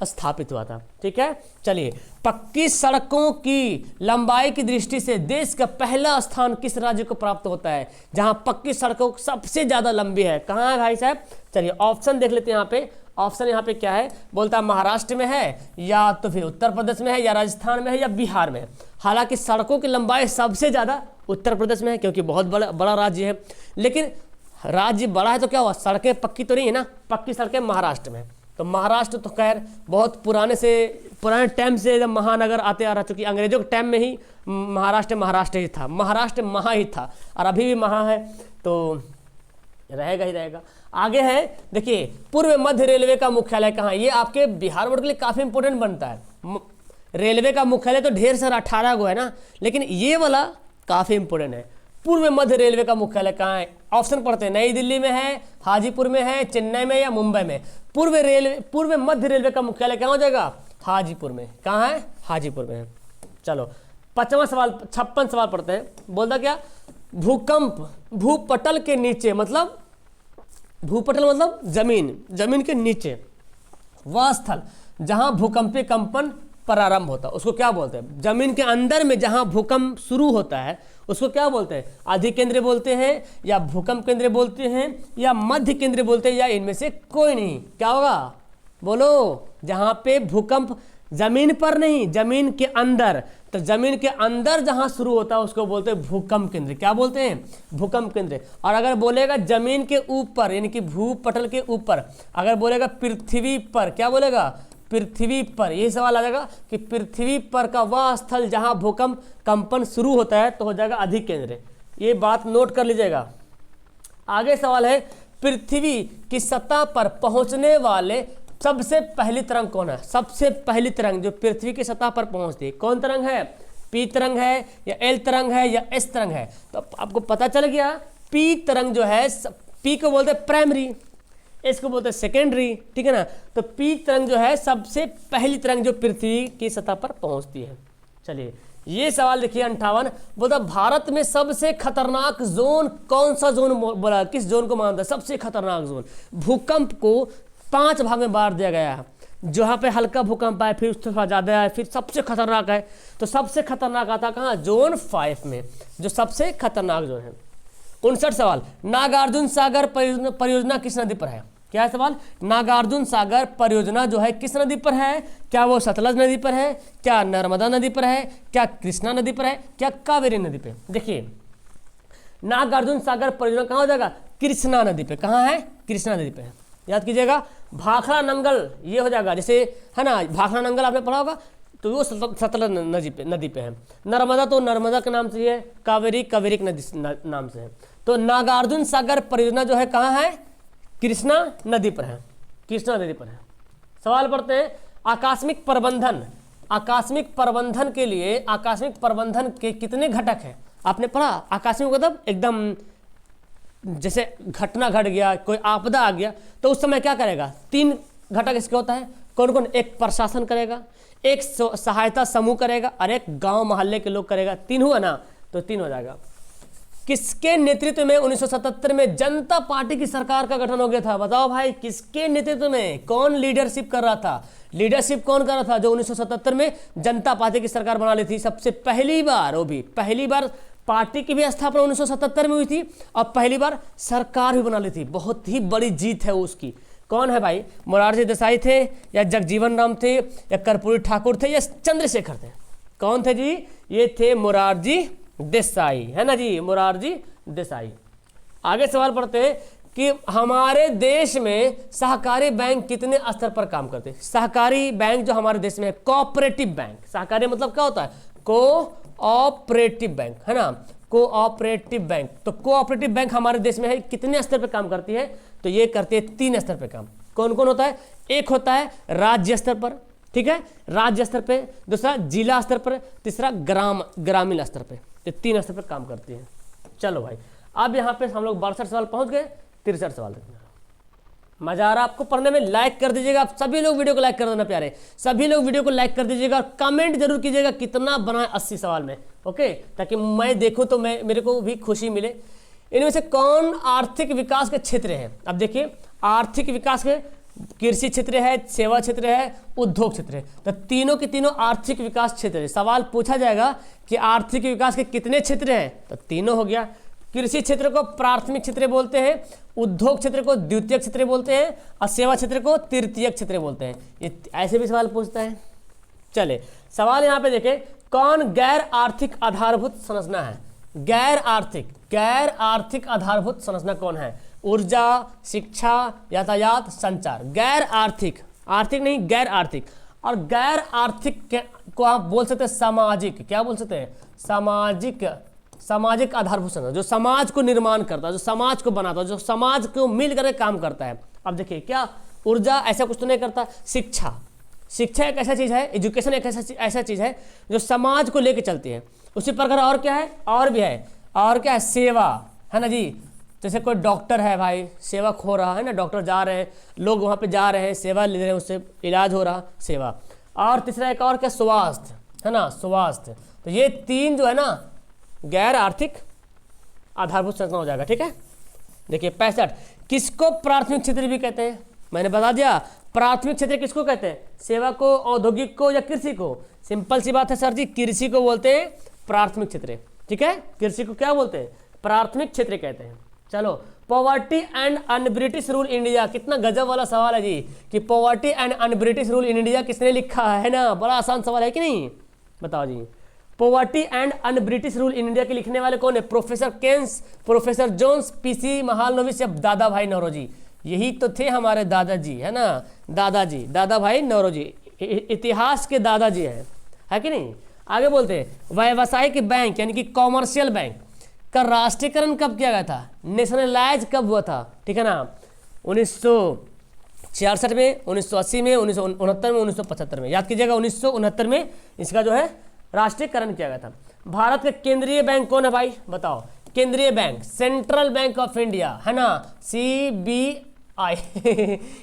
स्थापित हुआ था, ठीक है। चलिए, पक्की सड़कों की लंबाई की दृष्टि से देश का पहला स्थान किस राज्य को प्राप्त होता है जहां पक्की सड़कों सबसे ज्यादा लंबी है? कहां है भाई साहब? चलिए ऑप्शन देख लेते हैं। यहाँ पे ऑप्शन यहाँ पे क्या है? बोलता है महाराष्ट्र में है, या तो फिर उत्तर प्रदेश में है, या राजस्थान में है, या बिहार में है। हालांकि सड़कों की लंबाई सबसे ज्यादा उत्तर प्रदेश में है, क्योंकि बहुत बड़ा राज्य है। लेकिन राज्य बड़ा है तो क्या हुआ? सड़कें पक्की तो नहीं है ना, पक्की सड़कें महाराष्ट्र में। तो महाराष्ट्र तो खैर बहुत पुराने टाइम से जब महानगर आते आ रहा, चूंकि अंग्रेजों के टाइम में ही महाराष्ट्र ही था, महाराष्ट्र महा ही था, और अभी भी महा है, तो रहेगा ही रहेगा। आगे है, देखिए, पूर्व मध्य रेलवे का मुख्यालय कहाँ है? ये आपके बिहार बोर्ड के लिए काफी इंपोर्टेंट बनता है। रेलवे का मुख्यालय तो ढेर सारा 18 गो है ना, लेकिन ये वाला काफी इंपोर्टेंट है। पूर्व मध्य रेलवे का मुख्यालय कहाँ है? ऑप्शन पढ़ते हैं, नई दिल्ली में है, हाजीपुर में है, चेन्नई में, या मुंबई में? पूर्व मध्य रेलवे का मुख्यालय कहाँ हो जाएगा? हाजीपुर में। कहाँ है? हाजीपुर में है। चलो 55 सवाल, 56 सवाल पढ़ते हैं। बोलता क्या? भूकंप भूपटल के नीचे, मतलब भूपटल मतलब जमीन के नीचे वह स्थल जहां भूकंपीय कंपन प्रारंभ होता है उसको क्या बोलते हैं? जमीन के अंदर में जहां भूकंप शुरू होता है उसको क्या बोलते हैं? अधिकेंद्र बोलते हैं, या भूकंप केंद्र बोलते हैं, या मध्य केंद्र बोलते हैं, या इनमें से कोई नहीं? क्या होगा? बोलो। जहां पे भूकंप जमीन पर नहीं, जमीन के अंदर, तो जमीन के अंदर जहां शुरू होता है उसको बोलते हैं भूकंप केंद्र। क्या बोलते हैं? भूकंप केंद्र। और अगर बोलेगा जमीन के ऊपर, यानी कि भूपटल के ऊपर, अगर बोलेगा पृथ्वी पर, क्या बोलेगा? पृथ्वी पर। यही सवाल आ जाएगा कि पृथ्वी पर का वह स्थल जहां भूकंप कंपन शुरू होता है तो हो जाएगा अधिकेंद्र। ये बात नोट कर लीजिएगा। आगे सवाल है, पृथ्वी की सतह पर पहुंचने वाले सबसे पहली तरंग कौन है? सबसे पहली तरंग जो पृथ्वी की सतह पर पहुंचती है, कौन तरंग है? पी तरंग है, या एल तरंग है, या एस तरंग है? तो आपको पता चल गया, पी तरंग जो है, पी को बोलते हैं प्राइमरी, इसको बोलते हैं सेकेंडरी, ठीक है ना। तो पी तरंग जो है सबसे पहली तरंग जो पृथ्वी की सतह पर पहुंचती है। चलिए ये सवाल देखिए 58, बोलता भारत में सबसे खतरनाक जोन कौन सा जोन बोला? किस जोन को मानता है सबसे खतरनाक जोन? भूकंप को 5 भाग में बांट दिया गया है, जहाँ पे हल्का भूकंप आए, फिर उससे ज्यादा आए, फिर सबसे खतरनाक है। तो सबसे खतरनाक आता कहाँ? जोन 5 में, जो सबसे खतरनाक जोन है। 59 सवाल, नागार्जुन सागर परियोजना किस नदी पर है? क्या है सवाल? नागार्जुन सागर परियोजना जो है किस नदी पर है? क्या वो सतलज नदी पर है, क्या नर्मदा नदी पर है, क्या कृष्णा नदी पर है, क्या कावेरी नदी पे? देखिए नागार्जुन सागर परियोजना कहाँ हो जाएगा? कृष्णा नदी पे। कहाँ है? कृष्णा नदी पे है। याद कीजिएगा। भाखड़ा नंगल ये हो जाएगा, जैसे है ना, भाखड़ा नंगल आपने पढ़ा होगा, तो वो सतलज नदी पे है। नर्मदा तो नर्मदा के नाम से है, कावेरी कावेरी के नाम से है। तो नागार्जुन सागर परियोजना जो है कहाँ है? कृष्णा नदी पर है, कृष्णा नदी पर है। सवाल पढ़ते हैं, आकस्मिक प्रबंधन, आकस्मिक प्रबंधन के लिए आकस्मिक प्रबंधन के कितने घटक हैं? आपने पढ़ा आकस्मिक मतलब एकदम जैसे घटना घट गया, कोई आपदा आ गया, तो उस समय क्या करेगा? 3 घटक इसके होता है। कौन कौन? एक प्रशासन करेगा, एक सहायता समूह करेगा और एक गांव मोहल्ले के लोग करेगा। 3 हुआ ना, तो 3 हो जाएगा। किसके नेतृत्व में 1977 में जनता पार्टी की सरकार का गठन हो गया था? बताओ भाई, किसके नेतृत्व में? कौन लीडरशिप कर रहा था? लीडरशिप कौन कर रहा था जो 1977 में जनता पार्टी की सरकार बना ली थी? सबसे पहली बार, वो भी पहली बार पार्टी की भी स्थापना 1977 में हुई थी और पहली बार सरकार भी बना ली थी। बहुत ही बड़ी जीत है उसकी। कौन है भाई? मोरारजी देसाई थे या जगजीवन राम थे या कर्पूरी ठाकुर थे या चंद्रशेखर थे? कौन थे जी? ये थे मोरारजी देसाई, है ना जी, मोरारजी देसाई। आगे सवाल पढ़ते हैं कि हमारे देश में सहकारी बैंक कितने स्तर पर काम करते हैं? सहकारी बैंक जो हमारे देश में है, कोऑपरेटिव बैंक। सहकारी मतलब क्या होता है? कोऑपरेटिव बैंक, है ना, कोऑपरेटिव बैंक। तो कोऑपरेटिव बैंक हमारे देश में है, कितने स्तर पर काम करती है? तो ये करती है 3 स्तर पर काम। कौन कौन होता है? एक होता है राज्य स्तर पर, ठीक है, राज्य स्तर पे, दूसरा जिला स्तर पर, तीसरा ग्रामीण स्तर पे। ये 3 स्तर पर काम करती है। चलो भाई, अब यहाँ पे हम लोग 62 सवाल पहुंच गए। 63 सवाल तक मजा आ रहा आपको पढ़ने में? लाइक कर दीजिएगा आप सभी लोग, वीडियो को लाइक कर देना प्यारे, सभी लोग वीडियो को लाइक कर दीजिएगा और कमेंट जरूर कीजिएगा कितना बना 80 सवाल में, ओके, ताकि मैं देखूं तो मेरे को भी खुशी मिले। इनमें से कौन आर्थिक विकास के क्षेत्र है? अब देखिए, आर्थिक विकास के कृषि क्षेत्र है, सेवा क्षेत्र है, उद्योग क्षेत्र है। तो तीनों के तीनों आर्थिक विकास क्षेत्र है। सवाल पूछा जाएगा कि आर्थिक विकास के कितने क्षेत्र हैं? तो तीनों हो गया। कृषि क्षेत्र को प्राथमिक क्षेत्र बोलते हैं, उद्योग क्षेत्र को द्वितीयक क्षेत्र बोलते हैं और सेवा क्षेत्र को तृतीयक क्षेत्र बोलते हैं। ये ऐसे भी सवाल पूछता है। चले सवाल यहाँ पे देखें, कौन गैर आर्थिक आधारभूत संरचना है? गैर आर्थिक आधारभूत संरचना कौन है? ऊर्जा, शिक्षा, यातायात, संचार। गैर आर्थिक, आर्थिक नहीं, गैर आर्थिक। और गैर आर्थिक को आप बोल सकते हैं सामाजिक। क्या बोल सकते हैं? सामाजिक आधारभूत संरचना, जो समाज को निर्माण करता है, जो समाज को बनाता है, जो समाज को मिल करके काम करता है। अब देखिए, क्या ऊर्जा ऐसा कुछ तो नहीं करता। शिक्षा एक ऐसा चीज है, एजुकेशन एक ऐसा चीज है जो समाज को लेकर चलती है। उसी प्रकार और क्या है? और भी है। और क्या है? सेवा, है ना जी। जैसे कोई डॉक्टर है भाई, सेवक हो रहा है ना, डॉक्टर जा रहे हैं, लोग वहाँ पे जा रहे हैं, सेवा ले रहे हैं, उससे इलाज हो रहा, सेवा। और तीसरा एक और क्या? स्वास्थ्य, है ना, स्वास्थ्य। तो ये 3 जो है ना गैर आर्थिक आधारभूत संरचना हो जाएगा, ठीक है। देखिए 65, किसको प्राथमिक क्षेत्र भी कहते हैं? मैंने बता दिया, प्राथमिक क्षेत्र किसको कहते हैं? सेवा को, औद्योगिक को या कृषि को? सिंपल सी बात है सर जी, कृषि को बोलते हैं प्राथमिक क्षेत्र, ठीक है। कृषि को क्या बोलते हैं? प्राथमिक क्षेत्र कहते हैं। चलो, poverty and un British rule India, कितना गजब वाला सवाल है जी कि poverty and un British rule in India किसने लिखा है ना? बड़ा आसान सवाल है कि नहीं? बताओ जी। Poverty and un British rule in India के लिखने वाले कौन है? Professor Keynes, professor Jones, PC Mahalanobis या दादा भाई नौरोजी? यही तो थे हमारे दादाजी, है ना, दादाजी, दादा भाई नौरोजी, इतिहास के दादाजी है कि नहीं। आगे बोलते हैं, व्यावसायिक बैंक यानी कि कॉमर्शियल बैंक का राष्ट्रीयकरण कब किया गया था? नेशनलाइज कब हुआ था? ठीक है ना, 1966 में, 1980 में, 1969 में, 1975 में। याद कीजिएगा, 1969 में इसका जो है राष्ट्रीयकरण किया गया था। भारत के केंद्रीय बैंक कौन है भाई? बताओ। केंद्रीय bank, central bank of India, है ना, CBI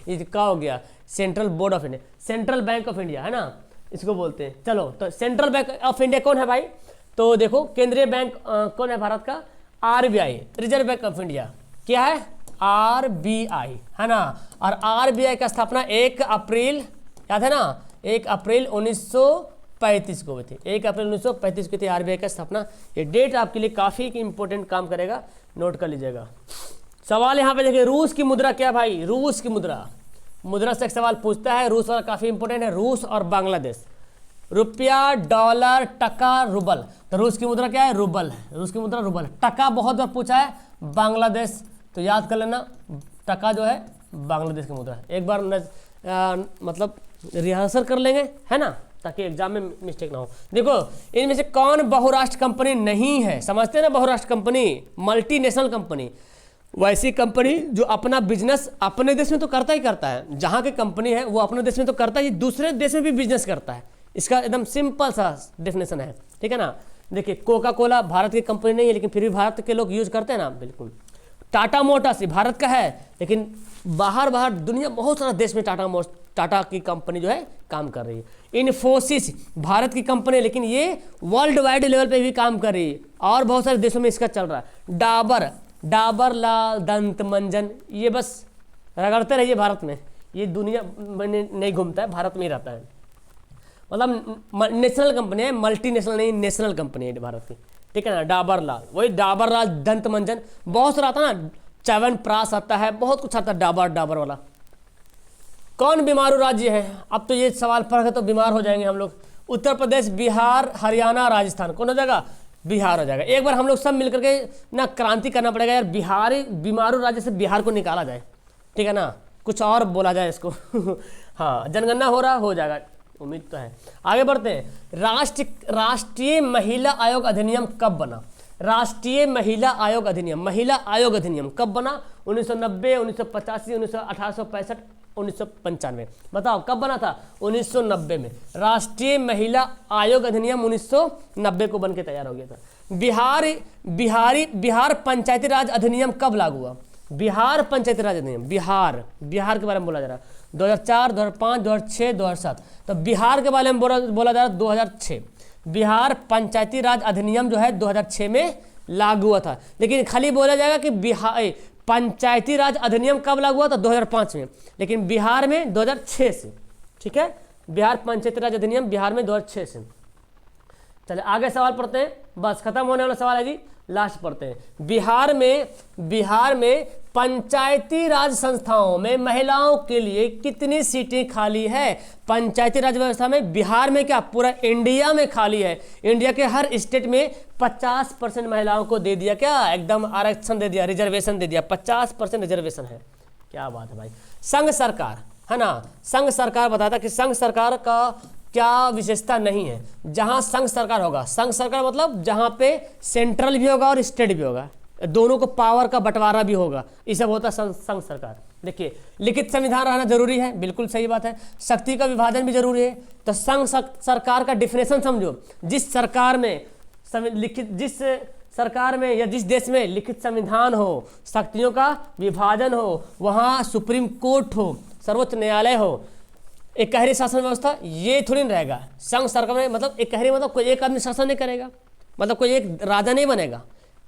ये क्या हो गया? Central board of India, central bank of India, है ना, इसको बोलते हैं। चलो, तो सेंट्रल बैंक ऑफ इंडिया कौन है भाई? तो देखो, केंद्रीय बैंक कौन है भारत का? RBI, reserve bank of India. क्या है? RBI, है ना। और RBI का स्थापना 1 अप्रैल, याद है ना, 1 अप्रैल 1935 को हुई थी। 1 अप्रैल 1935 को थी RBI का स्थापना। ये डेट आपके लिए काफ़ी इंपॉर्टेंट काम करेगा, नोट कर लीजिएगा। सवाल यहाँ पे देखिए, रूस की मुद्रा क्या भाई? रूस की मुद्रा से एक सवाल पूछता है, रूस वाला काफ़ी इंपॉर्टेंट है। रूस और बांग्लादेश, रुपया, डॉलर, टका, रूबल। तो रूस की मुद्रा क्या है? रूबल है। रूस की मुद्रा रूबल। टका बहुत बार पूछा है, बांग्लादेश, तो याद कर लेना, टका जो है बांग्लादेश की मुद्रा है। एक बार मतलब रिहर्सल कर लेंगे, है ना, ताकि एग्जाम में मिस्टेक ना हो। देखो, इनमें से कौन बहुराष्ट्र कंपनी नहीं है? समझते हैं ना, बहुराष्ट्र कंपनी, मल्टीनेशनल कंपनी, वैसी कंपनी जो अपना बिजनेस अपने देश में तो करता ही करता है। जहाँ की कंपनी है वो अपने देश में तो करता ही, दूसरे देश में भी बिजनेस करता है। इसका एकदम सिंपल सा डेफिनेशन है, ठीक है ना। देखिए, कोका कोला भारत की कंपनी नहीं है, लेकिन फिर भी भारत के लोग यूज करते हैं ना, बिल्कुल। टाटा मोटर्स ये भारत का है, लेकिन बाहर बाहर दुनिया बहुत सारा देश में टाटा की कंपनी जो है काम कर रही है। इन्फोसिस भारत की कंपनी है, लेकिन ये वर्ल्ड वाइड लेवल पे भी काम कर रही है और बहुत सारे देशों में इसका चल रहा है। डाबर लाल दंत मंजन, ये बस रगड़ते रहिए भारत में, ये दुनिया में नहीं घूमता है, भारत में ही रहता है। मतलब नेशनल कंपनी है, मल्टीनेशनल नहीं, नेशनल कंपनी है भारत की, ठीक है ना। डाबर लाल, वही डाबर लाल दंत मंजन, बहुत सारा आता ना, च्यवनप्राश आता है, बहुत कुछ आता है डाबर वाला। कौन बीमारू राज्य है? अब तो ये सवाल पढ़ के तो बीमार हो जाएंगे हम लोग। उत्तर प्रदेश, बिहार, हरियाणा, राजस्थान, कौन हो जाएगा? बिहार हो जाएगा। एक बार हम लोग सब मिलकर के ना क्रांति करना पड़ेगा यार, बिहारी बीमारू राज्य से बिहार को निकाला जाए, ठीक है ना, कुछ और बोला जाए इसको हाँ, जनगणना हो जाएगा, उम्मीद तो है। आगे बढ़ते हैं। राष्ट्रीय महिला आयोग अधिनियम कब बना? राष्ट्रीय महिला आयोग अधिनियम कब बना? 1990, 1985, 1865, 1995। बताओ कब बना था? 1990 में। राष्ट्रीय महिला आयोग अधिनियम 1990 को बन के तैयार हो गया था। बिहार पंचायती राज अधिनियम कब लागू हुआ? बिहार पंचायती राज अधिनियम, बिहार के बारे में बोला जा रहा है 2004, 2005, 2006, 2007। तो बिहार के बारे में बोला जा रहा है 2006। बिहार पंचायती राज अधिनियम जो है 2006 में लागू हुआ था, लेकिन खाली बोला जाएगा कि बिहार पंचायती राज अधिनियम कब लागू हुआ था? 2005 में, लेकिन बिहार में 2006 से, ठीक है। बिहार पंचायती राज अधिनियम बिहार में 2006 से। चलिए आगे सवाल पढ़ते हैं, बस खत्म होने वाला सवाल है जी, लास्ट पढ़ते हैं। बिहार में पंचायती राज संस्थाओं में महिलाओं के लिए कितनी सीटें खाली है? पंचायती राज व्यवस्था में बिहार में क्या, पूरा इंडिया में खाली है। इंडिया के हर स्टेट में 50% महिलाओं को दे दिया, क्या एकदम आरक्षण दे दिया, रिजर्वेशन दे दिया, 50% रिजर्वेशन है। क्या बात है भाई। संघ सरकार है ना, संघ सरकार बताता कि संघ सरकार का क्या विशेषता नहीं है। जहां संघ सरकार होगा, संघ सरकार मतलब जहां पे सेंट्रल भी होगा और स्टेट भी होगा, दोनों को पावर का बंटवारा भी होगा, ये सब होता है संघ सरकार। देखिए, लिखित संविधान रहना जरूरी है, बिल्कुल सही बात है। शक्ति का विभाजन भी जरूरी है। तो संघ सरकार का डिफिनेशन समझो, जिस सरकार में या जिस देश में लिखित संविधान हो, शक्तियों का विभाजन हो, वहाँ सुप्रीम कोर्ट हो, सर्वोच्च न्यायालय हो, एक कहरी शासन व्यवस्था, ये थोड़ी नहीं रहेगा। संघ सरकार में मतलब एक कहरी मतलब कोई एक आदमी शासन नहीं करेगा, मतलब कोई एक राजा नहीं बनेगा,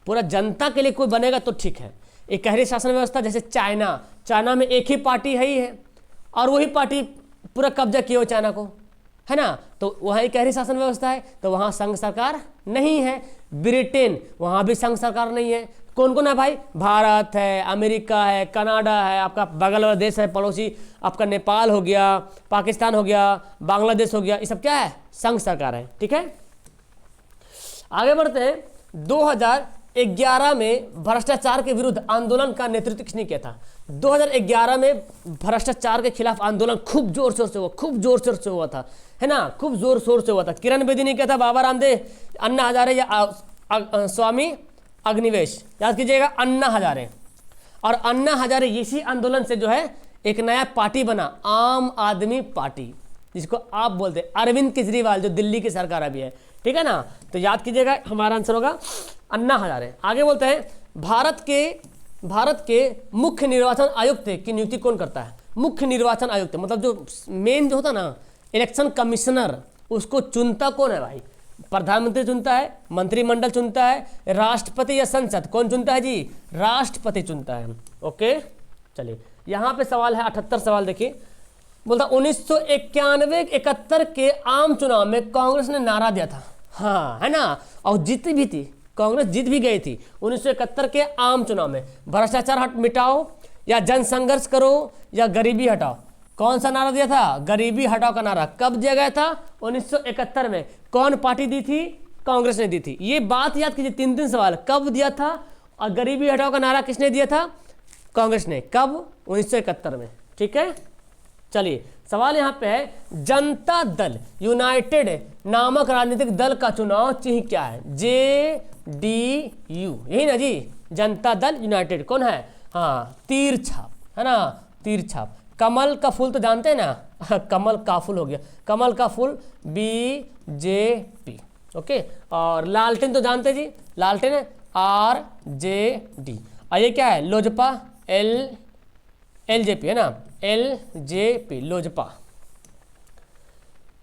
पूरा जनता के लिए कोई बनेगा तो ठीक है। एक कहरी शासन व्यवस्था जैसे चाइना में एक ही पार्टी है और वही पार्टी पूरा कब्जा किया हो चाइना को, है ना, तो वहाँ एक कहरी शासन व्यवस्था है, तो वहाँ संघ सरकार नहीं है। ब्रिटेन, वहाँ भी संघ सरकार नहीं है। कौन कौन है भाई? भारत है, अमेरिका है, कनाडा है, आपका बगल वाला देश है पड़ोसी, आपका नेपाल हो गया, पाकिस्तान हो गया, बांग्लादेश हो गया, ये सब क्या है? संघ सरकार है, ठीक है। आगे बढ़ते हैं। 2011 में भ्रष्टाचार के विरुद्ध आंदोलन का नेतृत्व किसने किया था? 2011 में भ्रष्टाचार के खिलाफ आंदोलन खूब जोर शोर से हुआ था, है ना, खूब जोर शोर से हुआ था। किरण बेदी ने किया था, बाबा रामदेव, अन्ना हजारे या स्वामी अग्निवेश, याद कीजिएगा, अन्ना हजारे। और अन्ना हजारे इसी आंदोलन से जो है एक नया पार्टी बना, आम आदमी पार्टी, जिसको आप बोलते हैं अरविंद केजरीवाल, जो दिल्ली की सरकार अभी है, ठीक है ना। तो याद कीजिएगा, हमारा आंसर होगा अन्ना हजारे। आगे बोलते हैं, भारत के मुख्य निर्वाचन आयुक्त की नियुक्ति कौन करता है? मुख्य निर्वाचन आयुक्त मतलब जो मेन जो होता है ना, इलेक्शन कमिश्नर, उसको चुनता कौन है भाई? प्रधानमंत्री चुनता है, मंत्रिमंडल चुनता है, राष्ट्रपति या संसद, कौन चुनता है जी? राष्ट्रपति चुनता है। ओके, चलिए यहाँ पे सवाल है 78 सवाल, देखिए। बोलता 1991-71 के आम चुनाव में कांग्रेस ने नारा दिया था, हाँ, है ना, और जीती भी थी, कांग्रेस जीत भी गई थी 1971 के आम चुनाव में। भ्रष्टाचार मिटाओ या जनसंघर्ष करो या गरीबी हटाओ, कौन सा नारा दिया था? गरीबी हटाओ का नारा। कब दिया गया था? 1971 में। कौन पार्टी दी थी? कांग्रेस ने दी थी। ये बात याद कीजिए, 3 सवाल, कब दिया था और गरीबी हटाओ का नारा किसने दिया था? कांग्रेस ने। कब? 1971 में, ठीक है। चलिए सवाल यहाँ पे है, जनता दल यूनाइटेड नामक राजनीतिक दल का चुनाव चिन्ह क्या है? JDU, यही ना जी, जनता दल यूनाइटेड। कौन है? हाँ, तीर छाप, है ना, तीर छाप। कमल का फूल तो जानते हैं ना, कमल का फूल हो गया, कमल का फूल BJP, ओके। और लालटेन तो जानते हैं जी, लालटेन RJD। और ये क्या है, लोजपा, LJP है ना, LJP लोजपा।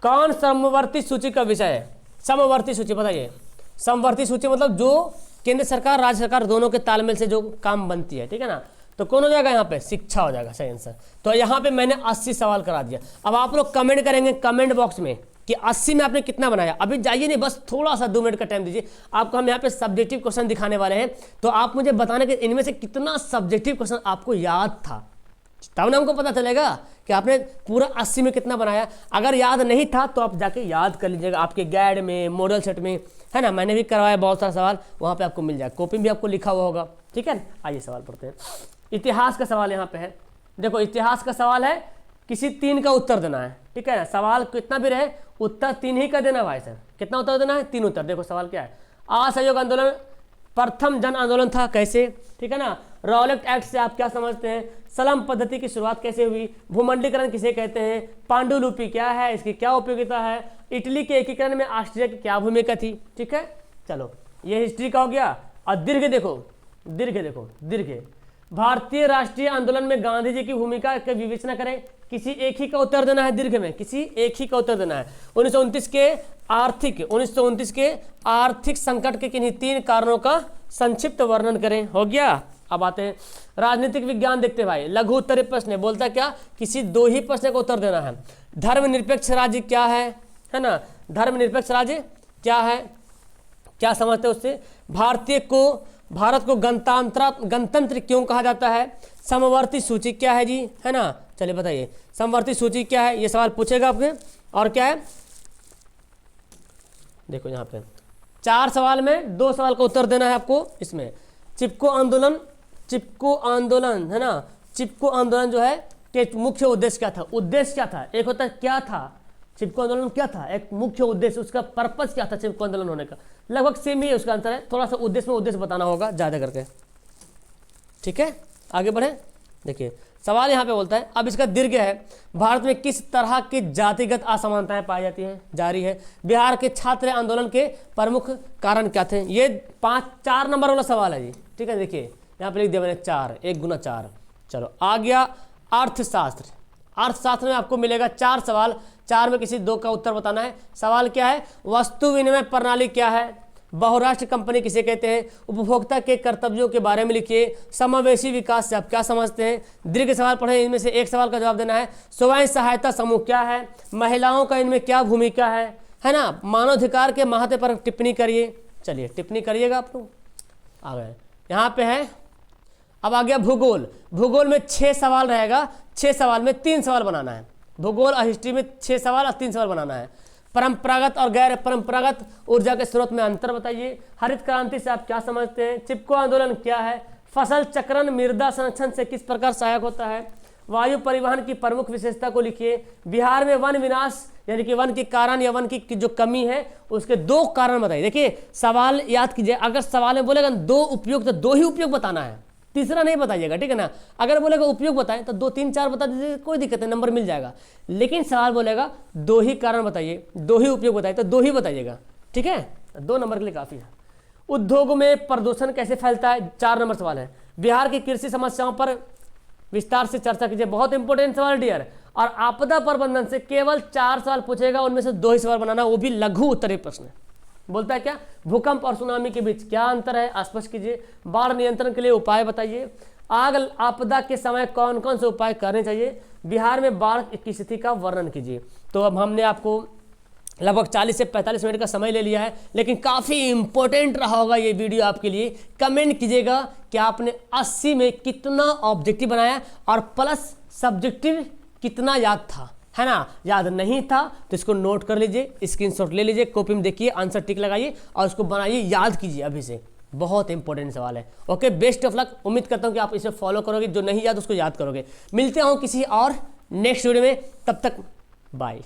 कौन समवर्ती सूची का विषय है? समवर्ती सूची बताइए। समवर्ती सूची मतलब जो केंद्र सरकार राज्य सरकार दोनों के तालमेल से जो काम बनती है, ठीक है ना। तो कौन हो जाएगा यहाँ पे, शिक्षा हो जाएगा सही आंसर। तो यहाँ पे मैंने 80 सवाल करा दिया। अब आप लोग कमेंट करेंगे कमेंट बॉक्स में कि 80 में आपने कितना बनाया। अभी जाइए नहीं, बस थोड़ा सा 2 मिनट का टाइम दीजिए, आपको हम यहाँ पे सब्जेक्टिव क्वेश्चन दिखाने वाले हैं। तो आप मुझे बताने के इनमें से कितना सब्जेक्टिव क्वेश्चन आपको याद था, तब ना हमको पता चलेगा कि आपने पूरा 80 में कितना बनाया। अगर याद नहीं था तो आप जाके याद कर लीजिएगा, आपके गाइड में, मॉडल सेट में, है ना। मैंने भी करवाया बहुत सारा सवाल, वहाँ पे आपको मिल जाएगा, कॉपी भी आपको लिखा हुआ होगा, ठीक है। आइए सवाल पढ़ते हैं। इतिहास का सवाल यहाँ पे है। देखो इतिहास का सवाल है, किसी 3 का उत्तर देना है, ठीक है। सवाल कितना भी रहे, उत्तर 3 ही का देना भाई सर। कितना उत्तर देना है, 3 उत्तर। देखो सवाल क्या है, असहयोग आंदोलन प्रथम जन आंदोलन था कैसे, ठीक है ना। रॉलेट एक्ट से आप क्या समझते हैं, सलम पद्धति की शुरुआत कैसे हुई, भूमंडलीकरण किसे कहते हैं, पांडुलिपि क्या है, इसकी क्या उपयोगिता है, इटली के एकीकरण में ऑस्ट्रिया की क्या भूमिका थी, ठीक है। चलो ये हिस्ट्री का हो गया। और दीर्घ देखो, दीर्घ भारतीय राष्ट्रीय आंदोलन में गांधी जी की भूमिका की विवेचना करें। किसी एक ही का उत्तर देना है, दीर्घ में किसी एक ही का उत्तर देना है। 1929 के आर्थिक संकट के किन्हीं 3 कारणों का संक्षिप्त वर्णन करें। हो गया। अब आते हैं राजनीतिक विज्ञान, देखते हैं भाई। लघु उत्तरीय प्रश्न बोलता क्या, किसी 2 ही प्रश्न का उत्तर देना है। धर्मनिरपेक्ष राज्य क्या है ना। धर्मनिरपेक्ष राज्य क्या है, क्या समझते हैं उससे। भारत को गणतंत्र क्यों कहा जाता है। समवर्ती सूची क्या है जी, है ना। चलिए बताइए समवर्ती सूची क्या है, ये सवाल पूछेगा आपने। और क्या है, देखो यहाँ पे 4 सवाल में 2 सवाल का उत्तर देना है आपको। इसमें चिपको आंदोलन है ना। चिपको आंदोलन जो है कि मुख्य उद्देश्य क्या था, उद्देश्य क्या था। एक होता है क्या था, चिपको आंदोलन क्या था, एक मुख्य उद्देश्य, उसका पर्पस क्या था चिपको आंदोलन होने का। लगभग सेम ही है उसका आंसर है, थोड़ा सा उद्देश्य में उद्देश्य बताना होगा ज़्यादा करके, ठीक है। आगे बढ़े, देखिए सवाल यहाँ पे बोलता है, अब इसका दीर्घ है, भारत में किस तरह की जातिगत असमानताएं पाई जाती हैं। जारी है, बिहार के छात्र आंदोलन के प्रमुख कारण क्या थे। ये 4 नंबर वाला सवाल है जी, ठीक है। देखिए यहाँ पे लिख दिया मैंने 4, 1 गुना 4। चलो आ गया अर्थशास्त्र। अर्थशास्त्र में आपको मिलेगा 4 सवाल, 4 में किसी 2 का उत्तर बताना है। सवाल क्या है, वस्तु विनिमय प्रणाली क्या है, बहुराष्ट्र कंपनी किसे कहते हैं, उपभोक्ता के कर्तव्यों के बारे में लिखिए, समावेशी विकास से आप क्या समझते हैं। दीर्घ सवाल पढ़े, इनमें से एक सवाल का जवाब देना है। स्वयं सहायता समूह क्या है, महिलाओं का इनमें क्या भूमिका है ना। मानवाधिकार के महत्व पर टिप्पणी करिए। चलिए टिप्पणी करिएगा आप लोग। आ गए यहाँ पे है। अब आ गया भूगोल। भूगोल में 6 सवाल रहेगा, 6 सवाल में 3 सवाल बनाना है। भूगोल और हिस्ट्री में 6 सवाल और 3 सवाल बनाना है। परंपरागत और गैर परंपरागत ऊर्जा के स्रोत में अंतर बताइए। हरित क्रांति से आप क्या समझते हैं। चिपको आंदोलन क्या है। फसल चक्रण मृदा संरक्षण से किस प्रकार सहायक होता है। वायु परिवहन की प्रमुख विशेषता को लिखिए। बिहार में वन विनाश यानी कि वन के कारण या वन की जो कमी है उसके 2 कारण बताइए। देखिए सवाल याद कीजिए, अगर सवाल में बोलेगा 2 उपयोग तो 2 ही उपयोग बताना है, तीसरा नहीं बताइएगा, ठीक है ना। अगर बोलेगा उपयोग बताएं तो 2, 3, 4 बता दीजिए, कोई दिक्कत नहीं, नंबर मिल जाएगा। लेकिन सवाल बोलेगा 2 ही कारण बताइए, 2 ही उपयोग बताइए तो 2 ही बताइएगा, ठीक है। 2 नंबर के लिए काफ़ी है। उद्योग में प्रदूषण कैसे फैलता है, 4 नंबर सवाल है। बिहार की कृषि समस्याओं पर विस्तार से चर्चा कीजिए, बहुत इंपॉर्टेंट सवाल डियर। और आपदा प्रबंधन से केवल 4 सवाल पूछेगा, उनमें से 2 ही सवाल बनाना, वो भी लघु उत्तरीय प्रश्न। बोलता है क्या, भूकंप और सुनामी के बीच क्या अंतर है, स्पष्ट कीजिए। बाढ़ नियंत्रण के लिए उपाय बताइए। आग आपदा के समय कौन कौन से उपाय करने चाहिए। बिहार में बाढ़ की स्थिति का वर्णन कीजिए। तो अब हमने आपको लगभग 40 से 45 मिनट का समय ले लिया है, लेकिन काफ़ी इंपॉर्टेंट रहा होगा ये वीडियो आपके लिए। कमेंट कीजिएगा कि आपने 80 में कितना ऑब्जेक्टिव बनाया और प्लस सब्जेक्टिव कितना याद था, है ना। याद नहीं था तो इसको नोट कर लीजिए, स्क्रीनशॉट ले लीजिए, कॉपी में देखिए, आंसर टिक लगाइए और उसको बनाइए, याद कीजिए अभी से। बहुत इंपॉर्टेंट सवाल है। Okay, best of luck. उम्मीद करता हूँ कि आप इसे फॉलो करोगे, जो नहीं याद उसको याद करोगे। मिलते हूँ किसी और नेक्स्ट वीडियो में, तब तक बाय।